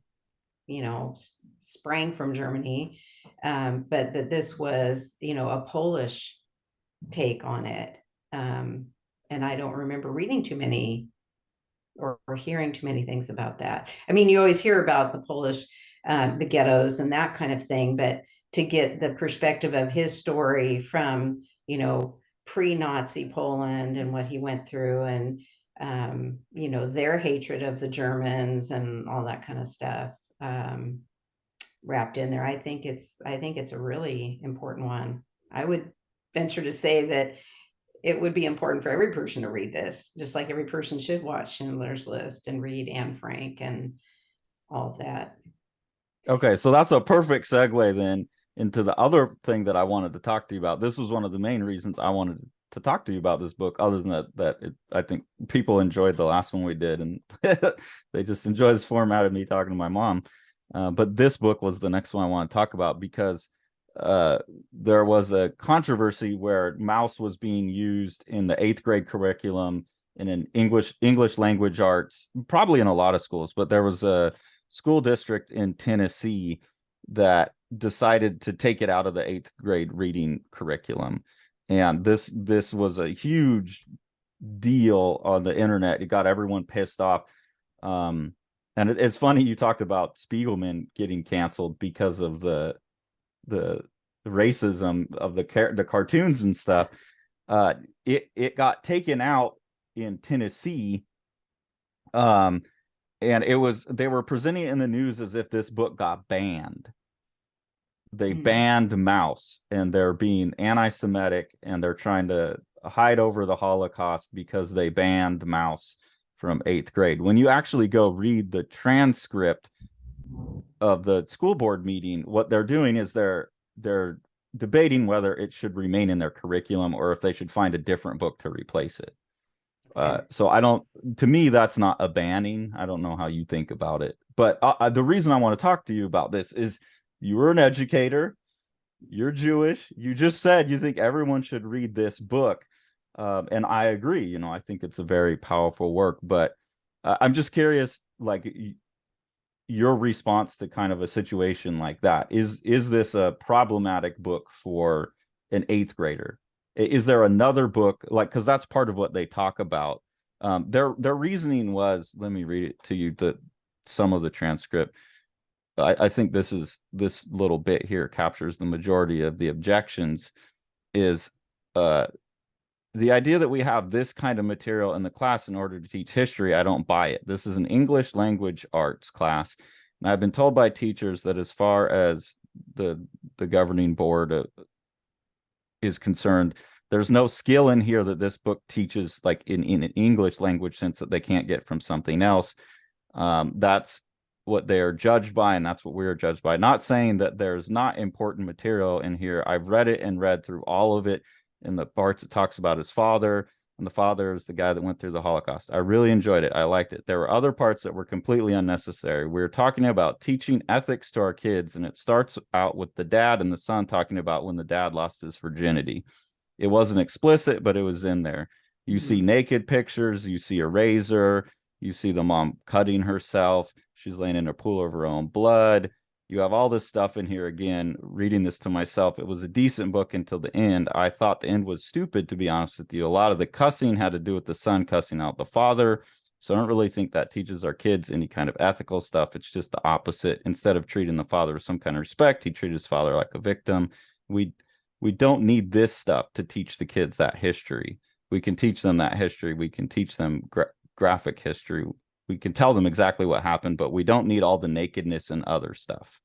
sprang from Germany. But that this was, a Polish take on it. Um, and I don't remember reading too many or hearing too many things about that. I mean, you always hear about the Polish, the ghettos and that kind of thing, but to get the perspective of his story from, pre-Nazi Poland and what he went through, and their hatred of the Germans and all that kind of stuff, wrapped in there. I think it's a really important one. I would venture to say that it would be important for every person to read this, just like every person should watch Schindler's List and read Anne Frank and all of that. Okay, so that's a perfect segue then into the other thing that I wanted to talk to you about. This was one of the main reasons I wanted to talk to you about this book. Other than I think people enjoyed the last one we did, and they just enjoy this format of me talking to my mom. But this book was the next one I want to talk about because there was a controversy where MAUS was being used in the 8th grade curriculum in an English language arts, probably in a lot of schools, but there was a school district in Tennessee that decided to take it out of the 8th grade reading curriculum. And this was a huge deal on the internet. It got everyone pissed off. And it's funny you talked about Spiegelman getting canceled because of the racism of the cartoons and stuff. It got taken out in Tennessee. And they were presenting it in the news as if this book got banned. They banned MAUS, and they're being anti-Semitic, and they're trying to hide over the Holocaust because they banned MAUS from 8th grade. When you actually go read the transcript of the school board meeting, what they're doing is they're debating whether it should remain in their curriculum or if they should find a different book to replace it. So to me, that's not a banning. I don't know how you think about it, but the reason I want to talk to you about this is you were an educator, you're Jewish, you just said you think everyone should read this book. And I agree, I think it's a very powerful work, but I'm just curious, like your response to kind of a situation like that. Is this a problematic book for an 8th grader? Is there another book, like, because that's part of what they talk about. Their reasoning was, let me read it to you, some of the transcript. I think this little bit here captures the majority of the objections. Is the idea that we have this kind of material in the class in order to teach history. I don't buy it. This is an English language arts class, and I've been told by teachers that as far as the governing board is concerned, there's no skill in here that this book teaches, like in an English language sense, that they can't get from something else. That's what they are judged by, and that's what we're judged by. Not saying that there's not important material in here. I've read it and read through all of it. In the parts it talks about his father, and the father is the guy that went through the Holocaust. I really enjoyed it. I liked it. There were other parts that were completely unnecessary. We're talking about teaching ethics to our kids, and it starts out with the dad and the son talking about when the dad lost his virginity. It wasn't explicit, but it was in there. You see naked pictures, you see a razor, you see the mom cutting herself, she's laying in a pool of her own blood. You have all this stuff in here. Again, reading this to myself, it was a decent book until the end. I thought the end was stupid, to be honest with you. A lot of the cussing had to do with the son cussing out the father. So I don't really think that teaches our kids any kind of ethical stuff. It's just the opposite. Instead of treating the father with some kind of respect, he treated his father like a victim. We don't need this stuff to teach the kids that history. We can teach them that history. We can teach them graphic history. We can tell them exactly what happened, but we don't need all the nakedness and other stuff.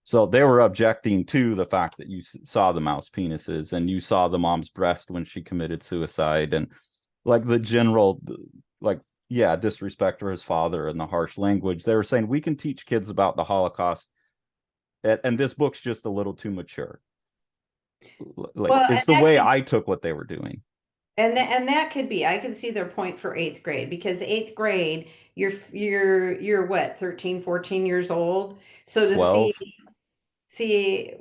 So they were objecting to the fact that you saw the MAUS penises and you saw the mom's breast when she committed suicide, and like the general, like, yeah, disrespect for his father and the harsh language. They were saying we can teach kids about the Holocaust, and this book's just a little too mature. Like, Well, it's the way I took what they were doing. and that could be, I could see their point for 8th grade, because 8th grade, you're what, 13, 14 years old. So to 12. see,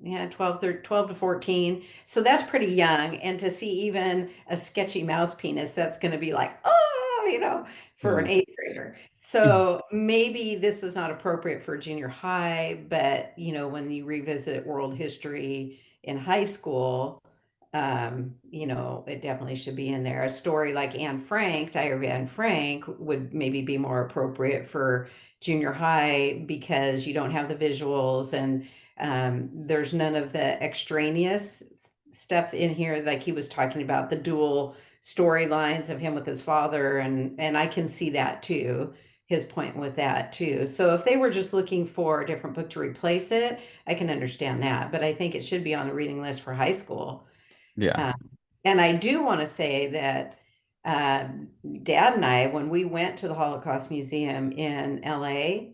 yeah, 12 to 14. So that's pretty young. And to see even a sketchy mouse penis, that's going to be like, oh, for an Yeah. 8th grader. So maybe this is not appropriate for junior high, but when you revisit world history in high school, it definitely should be in there. A story like Diary of Anne Frank would maybe be more appropriate for junior high, because you don't have the visuals, and there's none of the extraneous stuff in here, like he was talking about the dual storylines of him with his father, and I can see that too, his point with that too. So if they were just looking for a different book to replace it, I can understand that, but I think it should be on the reading list for high school. Yeah. Um, and I do want to say that Dad and I, when we went to the Holocaust Museum in LA,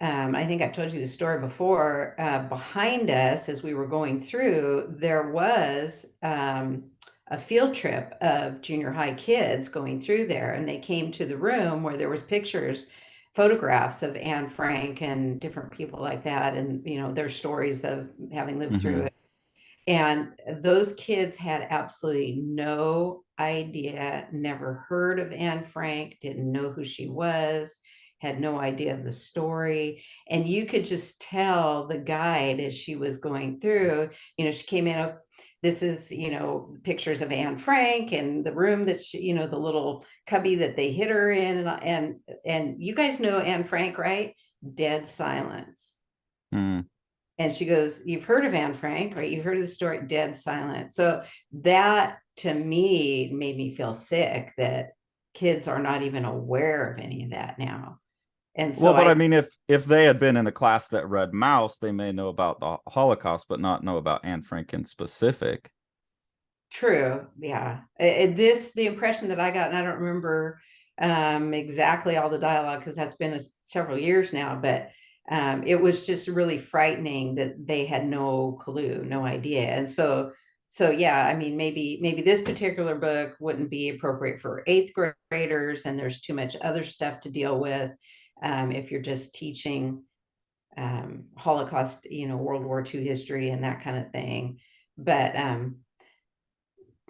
I think I've told you the story before. Behind us, as we were going through, there was a field trip of junior high kids going through there, and they came to the room where there was pictures, photographs of Anne Frank and different people like that, and their stories of having lived through Hmm. it. And those kids had absolutely no idea, never heard of Anne Frank, didn't know who she was, had no idea of the story. And you could just tell the guide as she was going through, she came in, "Oh, this is, pictures of Anne Frank and the room that she, the little cubby that they hid her in. And you guys know Anne Frank, right?" Dead silence. Mm. And she goes, "You've heard of Anne Frank, right? You've heard of the story." Dead silent. So that to me made me feel sick that kids are not even aware of any of that now. And Well, so but I I, mean, if they had been in a class that read MAUS, they may know about the Holocaust, but not know about Anne Frank in specific. true. Yeah. The impression that I got, and I don't remember exactly all the dialogue because that's been several years now, but it was just really frightening that they had no clue, no idea. And so yeah, I mean, maybe this particular book wouldn't be appropriate for eighth graders, and there's too much other stuff to deal with if you're just teaching Holocaust, World War II history and that kind of thing. But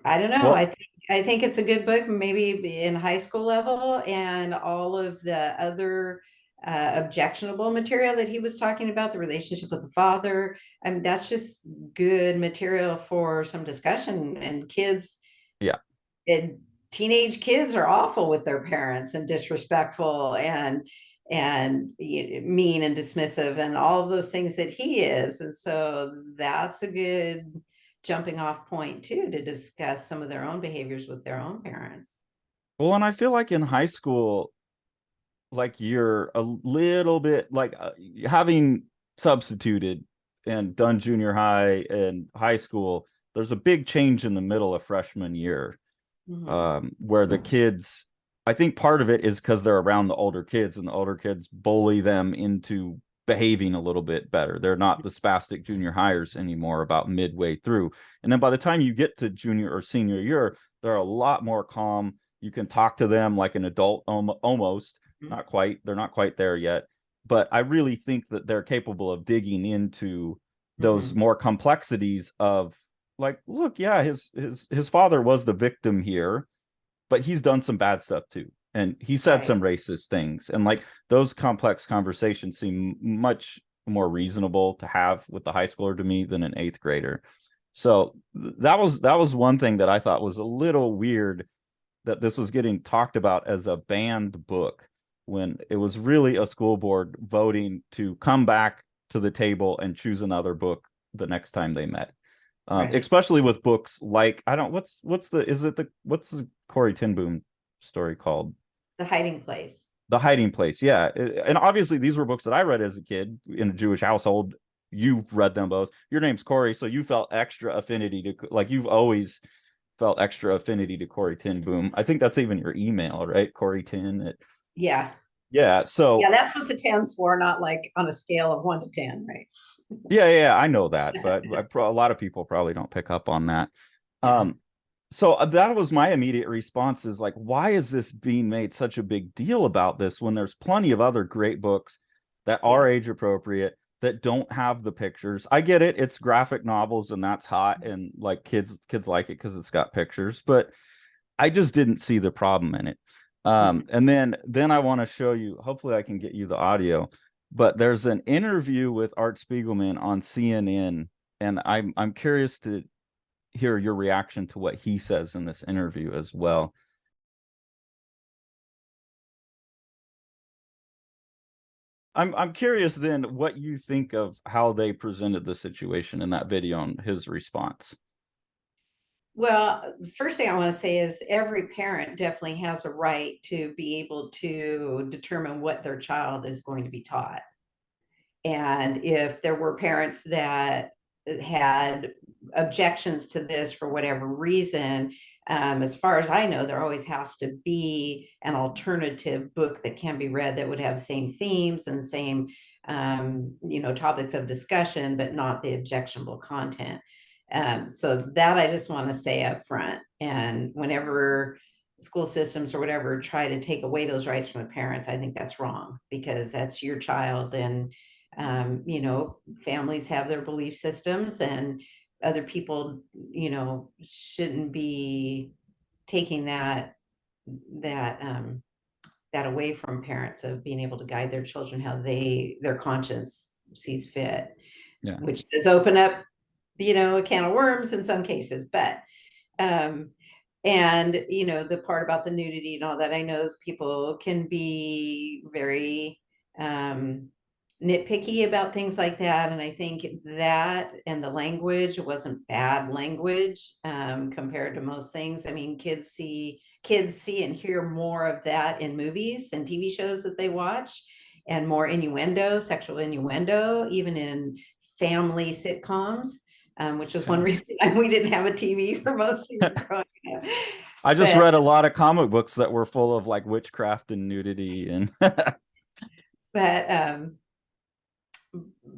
I don't know. Well, I think it's a good book, maybe in high school level, and all of the other objectionable material that he was talking about, the relationship with the father. I mean, that's just good material for some discussion. And kids, yeah. and teenage kids are awful with their parents and disrespectful and mean and dismissive and all of those things that he is. And so that's a good jumping off point too, to discuss some of their own behaviors with their own parents. Well, and I feel like in high school, like you're a little bit like having substituted and done junior high and high school, there's a big change in the middle of freshman year, Mm-hmm. where the kids, I think part of it is because they're around the older kids and the older kids bully them into behaving a little bit better. They're not the spastic junior hires anymore about midway through. And then by the time you get to junior or senior year, they're a lot more calm. You can talk to them like an adult almost, not quite. They're not quite there yet. But I really think that they're capable of digging into those Mm-hmm. more complexities of like, look, yeah, his father was the victim here, but he's done some bad stuff too, and he said Right. some racist things, and like those complex conversations seem much more reasonable to have with the high schooler to me than an eighth grader. So that was one thing that I thought was a little weird, that this was getting talked about as a banned book when it was really a school board voting to come back to the table and choose another book the next time they met. Right. Especially with books like, I don't, what's the is it the what's the Corey ten Boom story called? The hiding place. The Hiding Place. Yeah, and obviously these were books that I read as a kid in a Jewish household. You've read them both. Your name's Corey, so you felt extra affinity to, like, you've always felt extra affinity to Corey ten Boom. I think that's even your email, right? Corey ten. Yeah. Yeah. Yeah, So that's what the 10's for, not like on a scale of 1 to 10, right? yeah, I know that, but a lot of people probably don't pick up on that. Yeah. Um, so that was my immediate response, is like, why is this being made such a big deal about this when there's plenty of other great books that Yeah. are age appropriate, that don't have the pictures? I get it, it's graphic novels and that's hot, and like kids like it because it's got pictures, but I just didn't see the problem in it. Mhm. And then I want to show you, hopefully I can get you the audio, but there's an interview with Art Spiegelman on CNN, and I'm curious to hear your reaction to what he says in this interview as well. I'm curious then what you think of how they presented the situation in that video and his response. Well, the first thing I want to say is every parent definitely has a right to be able to determine what their child is going to be taught. And if there were parents that had objections to this for whatever reason, as far as I know, there always has to be an alternative book that can be read that would have same themes and same topics of discussion, but not the objectionable content. So that I just want to say up front. And whenever school systems or whatever try to take away those rights from the parents, I think that's wrong, because that's your child. And families have their belief systems, and other people, shouldn't be taking that away from parents, of being able to guide their children how their conscience sees fit. Yeah. Which does open up, a can of worms in some cases. But and the part about the nudity and all that, I know people can be very nitpicky about things like that. And I think that, and the language wasn't bad language compared to most things. I mean, kids see and hear more of that in movies and TV shows that they watch, and more innuendo, sexual innuendo, even in family sitcoms, which is one reason we didn't have a TV for most of growing up. I just read a lot of comic books that were full of like witchcraft and nudity and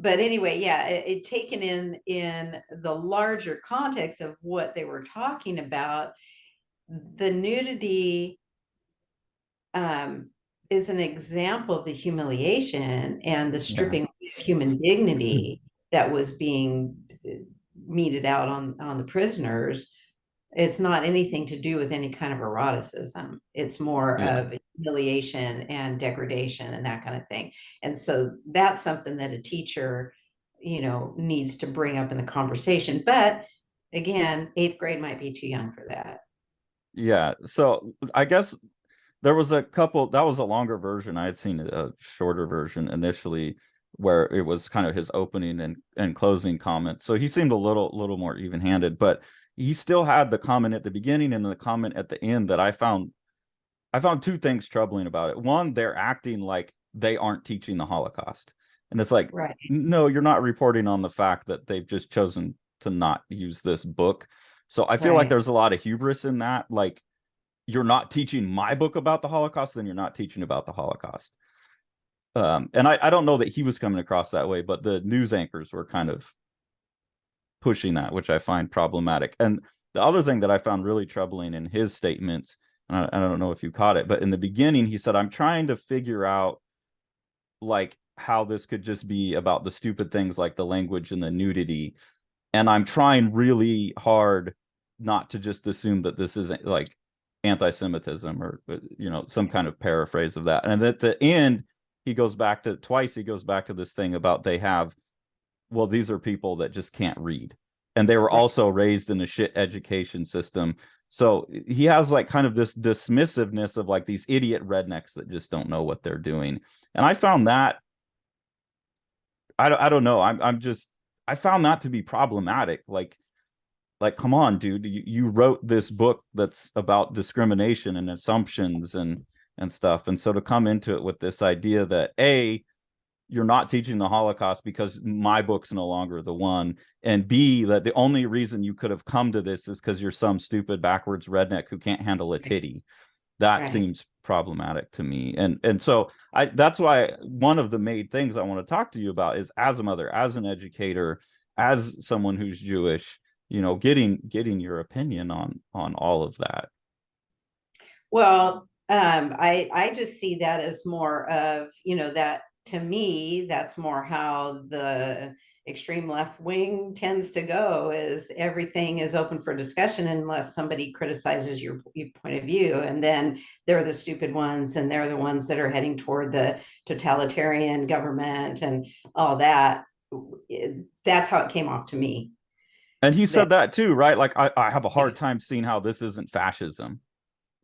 but anyway, yeah, it taken in the larger context of what they were talking about, the nudity is an example of the humiliation and the stripping of human dignity that was being meted out on the prisoners. It's not anything to do with any kind of eroticism. It's more of humiliation and degradation and that kind of thing. And so that's something that a teacher, needs to bring up in the conversation. But again, 8th grade might be too young for that. Yeah. So I guess there was a couple, that was a longer version. I had seen a shorter version initially where it was kind of his opening and closing comments. So he seemed a little more even-handed, but he still had the comment at the beginning and the comment at the end that I found two things troubling about it. One, they're acting like they aren't teaching the Holocaust. And it's like, right. No, you're not reporting on the fact that they've just chosen to not use this book. So I feel like there's a lot of hubris in that. Like, you're not teaching my book about the Holocaust, then you're not teaching about the Holocaust. And I don't know that he was coming across that way, but the news anchors were kind of pushing that, which I find problematic. And the other thing that I found really troubling in his statements, and I don't know if you caught it, but in the beginning, he said, I'm trying to figure out like how this could just be about the stupid things like the language and the nudity. And I'm trying really hard not to just assume that this isn't like anti-Semitism or, some kind of paraphrase of that. And at the end, he goes back to this thing about these are people that just can't read. And they were also raised in a shit education system. So he has like kind of this dismissiveness of like these idiot rednecks that just don't know what they're doing. And I found that, I don't know. I found that to be problematic. Like, come on, dude, you wrote this book that's about discrimination and assumptions and stuff. And so to come into it with this idea that you're not teaching the Holocaust because my book's no longer the one, and B, that the only reason you could have come to this is because you're some stupid backwards redneck who can't handle a titty. That seems problematic to me. And so that's why one of the main things I want to talk to you about is, as a mother, as an educator, as someone who's Jewish, getting your opinion on all of that. Well, I just see that as more of, that to me, that's more how the extreme left wing tends to go, is everything is open for discussion unless somebody criticizes your point of view. And then they're the stupid ones, and they're the ones that are heading toward the totalitarian government and all that. That's how it came off to me. And he said that too, right? Like, I have a hard time seeing how this isn't fascism.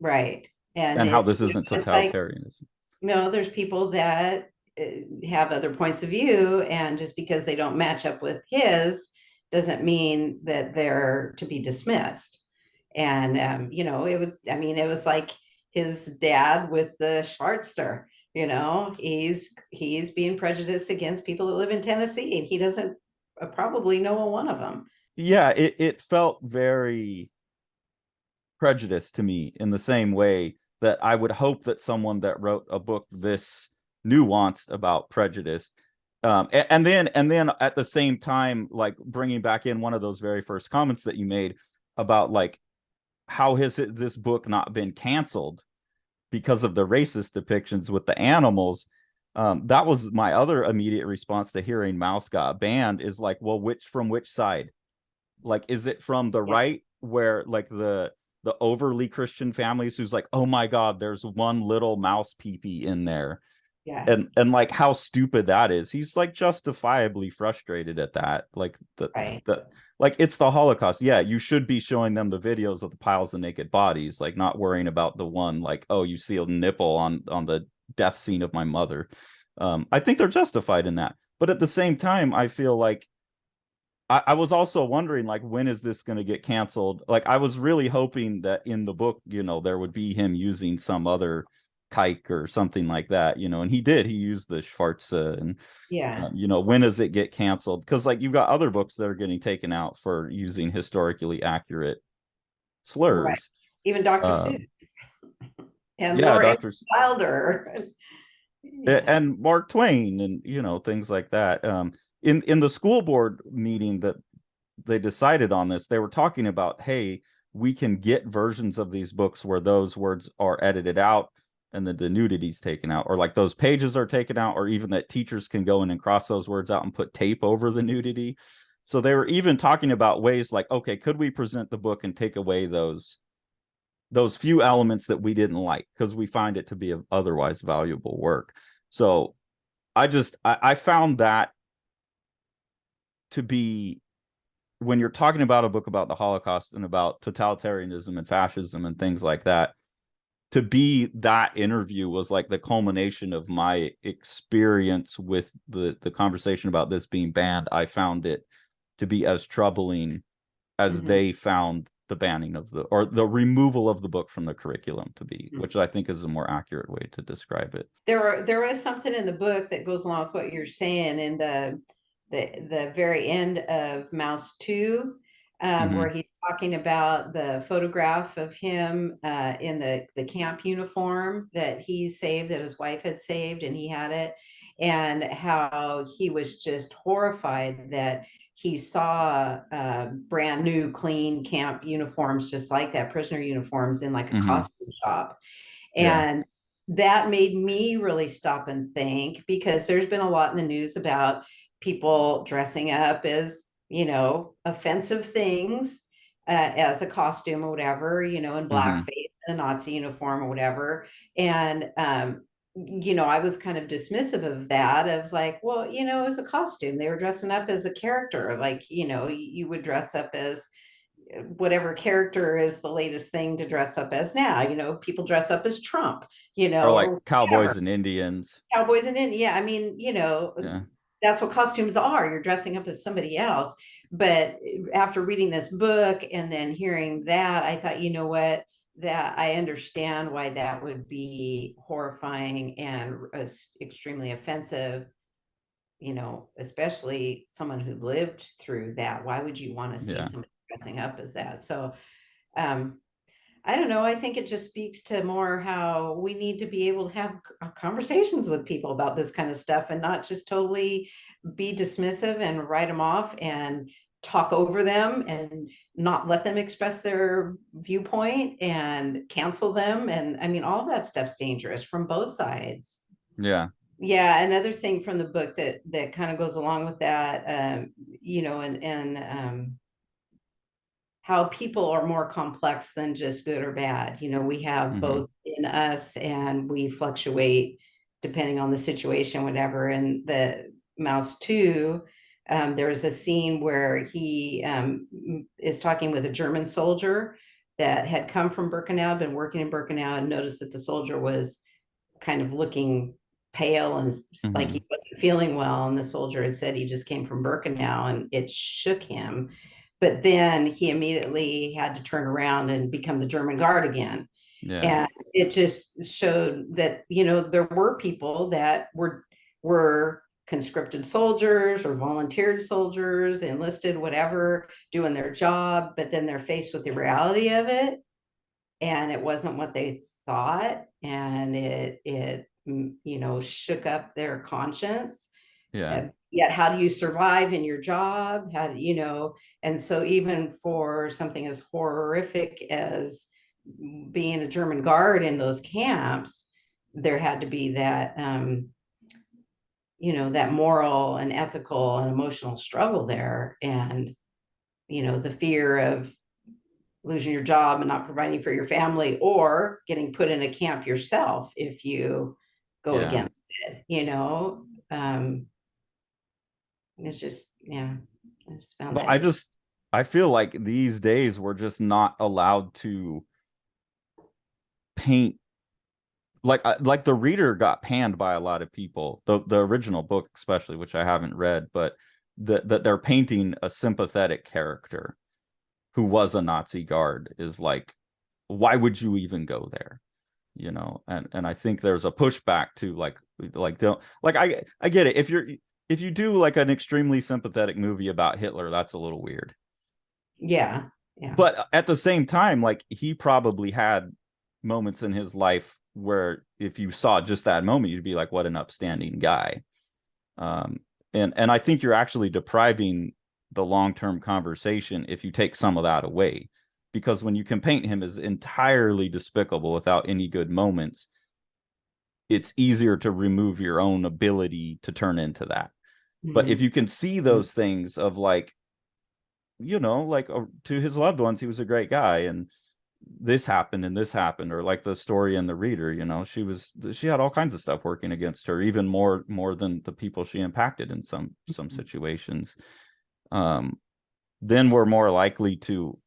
Right. And how this isn't totalitarianism. There's people that have other points of view, and just because they don't match up with his doesn't mean that they're to be dismissed. And it was like his dad with the Schwarzster. He's being prejudiced against people that live in Tennessee, and he doesn't probably know one of them. Yeah, it felt very prejudiced to me, in the same way that I would hope that someone that wrote a book this nuanced about prejudice And then at the same time, like bringing back in one of those very first comments that you made about like how has this book not been canceled because of the racist depictions with the animals. That was my other immediate response to hearing MAUS got banned, is like, well, which side? Like, is it from the Yeah. right, where like the overly Christian families who's like, oh my God, there's one little mouse peepee in there, Yeah. and like how stupid that is. He's like justifiably frustrated at that. Like Right. the like it's the Holocaust. Yeah, you should be showing them the videos of the piles of naked bodies, like not worrying about the one like, oh, you see a nipple on the death scene of my mother. I think they're justified in that. But at the same time, I feel like I was also wondering, like, when is this going to get canceled? Like, I was really hoping that in the book, there would be him using some other kike or something like that, and he did. He used the Schwarze, and Yeah. when does it get canceled? Because like you've got other books that are getting taken out for using historically accurate Right. slurs. Even Dr. Seuss Um, and yeah, Laura Doctor Wilder. Yeah. and Mark Twain, and things like that. In the school board meeting that they decided on this, they were talking about, hey, we can get versions of these books where those words are edited out and the nudity's taken out, or like those pages are taken out, or even that teachers can go in and cross those words out and put tape over the nudity. So they were even talking about ways like, okay, could we present the book and take away those few elements that we didn't like because we find it to be otherwise valuable work. So I found that to be, when you're talking about a book about the Holocaust and about totalitarianism and fascism and things like that, to be that interview was like the culmination of my experience with the conversation about this being banned. I found it to be as troubling as Mhm. they found the banning of the removal of the book from the curriculum to be, which I think is a more accurate way to describe it. There is something in the book that goes along with what you're saying in the very end of MAUS 2, where Mm-hmm. he's talking about the photograph of him in the camp uniform that he saved, that his wife had saved, and he had it, and how he was just horrified that he saw brand new, clean camp uniforms, just like that, prisoner uniforms in like a Mm-hmm. costume shop. Yeah. And that made me really stop and think, because there's been a lot in the news about people dressing up as, offensive things as a costume or whatever, in Mm-hmm. blackface, a Nazi uniform or whatever. And, I was kind of dismissive of that, of like, well, it was a costume. They were dressing up as a character. Like, you would dress up as whatever character is the latest thing to dress up as now. People dress up as Trump, Or like or cowboys whatever. and Indians. Cowboys and Indian. Yeah, I mean, Yeah. that's what costumes are. You're dressing up as somebody else. But after reading this book and then hearing that, I thought, you know what? That I understand why that would be horrifying and extremely offensive, especially someone who lived through that. Why would you want to see Yeah. somebody dressing up as that? So, um, I don't know. I think it just speaks to more how we need to be able to have conversations with people about this kind of stuff, and not just totally be dismissive and write them off and talk over them and not let them express their viewpoint and cancel them. And I mean, all that stuff's dangerous from both sides. Yeah. Yeah, another thing from the book that kind of goes along with that, and how people are more complex than just good or bad. We have Mm-hmm. both in us, and we fluctuate depending on the situation, whatever. And the MAUS 2, there was a scene where he is talking with a German soldier that had come from Birkenau, been working in Birkenau, and noticed that the soldier was kind of looking pale and like Mm-hmm. he wasn't feeling well. And the soldier had said he just came from Birkenau, and it shook him. But then he immediately had to turn around and become the German guard again. Yeah. And it just showed that, there were people that were conscripted soldiers or volunteered soldiers, enlisted, whatever, doing their job, but then they're faced with the reality of it, and it wasn't what they thought, and it shook up their conscience, Yeah. yet how do you survive in your job? How do you know? And so even for something as horrific as being a German guard in those camps, there had to be that that moral and ethical and emotional struggle there. And the fear of losing your job and not providing for your family, or getting put in a camp yourself if you go Yeah. against it. It's just, yeah, I just found But that interesting. I feel like these days we're just not allowed to paint like the reader got panned by a lot of people, the original book especially, which I haven't read, but that they're painting a sympathetic character who was a Nazi guard is like, why would you even go there? And I think there's a pushback to like don't like I get it. If you do like an extremely sympathetic movie about Hitler, that's a little weird. Yeah, yeah. But at the same time, like he probably had moments in his life where if you saw just that moment, you'd be like, what an upstanding guy. Um, and I think you're actually depriving the long-term conversation if you take some of that away. Because when you can paint him as entirely despicable without any good moments, it's easier to remove your own ability to turn into that. But if Mhm. you can see those things of like, like to his loved ones, he was a great guy, and this happened, or like the story in the reader, she had all kinds of stuff working against her, even more than the people she impacted in some situations. Um, then we're more likely to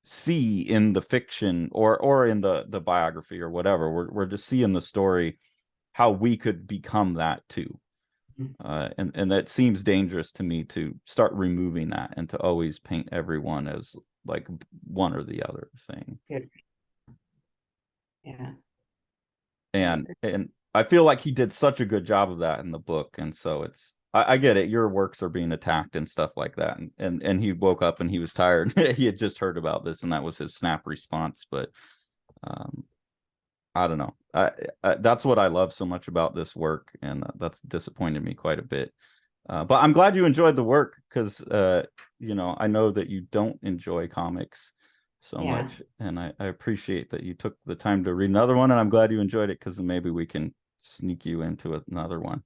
see in the fiction or in the biography or whatever, we're just seeing the story how we could become that too. And that seems dangerous to me, to start removing that and to always paint everyone as like one or the other thing. Good. Yeah, I agree. And I feel like he did such a good job of that in the book, and so I get it. Your works are being attacked and stuff like that, and he woke up and he was tired. He had just heard about this, and that was his snap response. But um, I don't know. That's what I love so much about this work, and that's disappointed me quite a bit. But I'm glad you enjoyed the work, because I know that you don't enjoy comics so Yeah. much, and I appreciate that you took the time to read another one, and I'm glad you enjoyed it, because maybe we can sneak you into another one.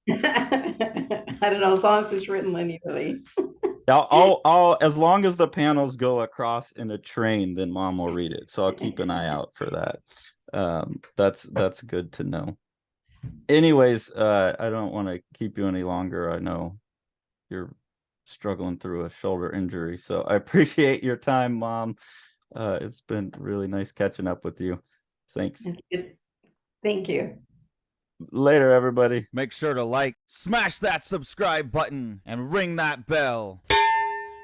I don't know, as long as it's written linearly. I'll as long as the panels go across in a train, then Mom will read it. So I'll keep an eye out for that. That's good to know. Anyways, I don't want to keep you any longer. I know you're struggling through a shoulder injury, so I appreciate your time, Mom. It's been really nice catching up with you. Thanks. Thank you. Later, everybody. Make sure to like, smash that subscribe button, and ring that bell.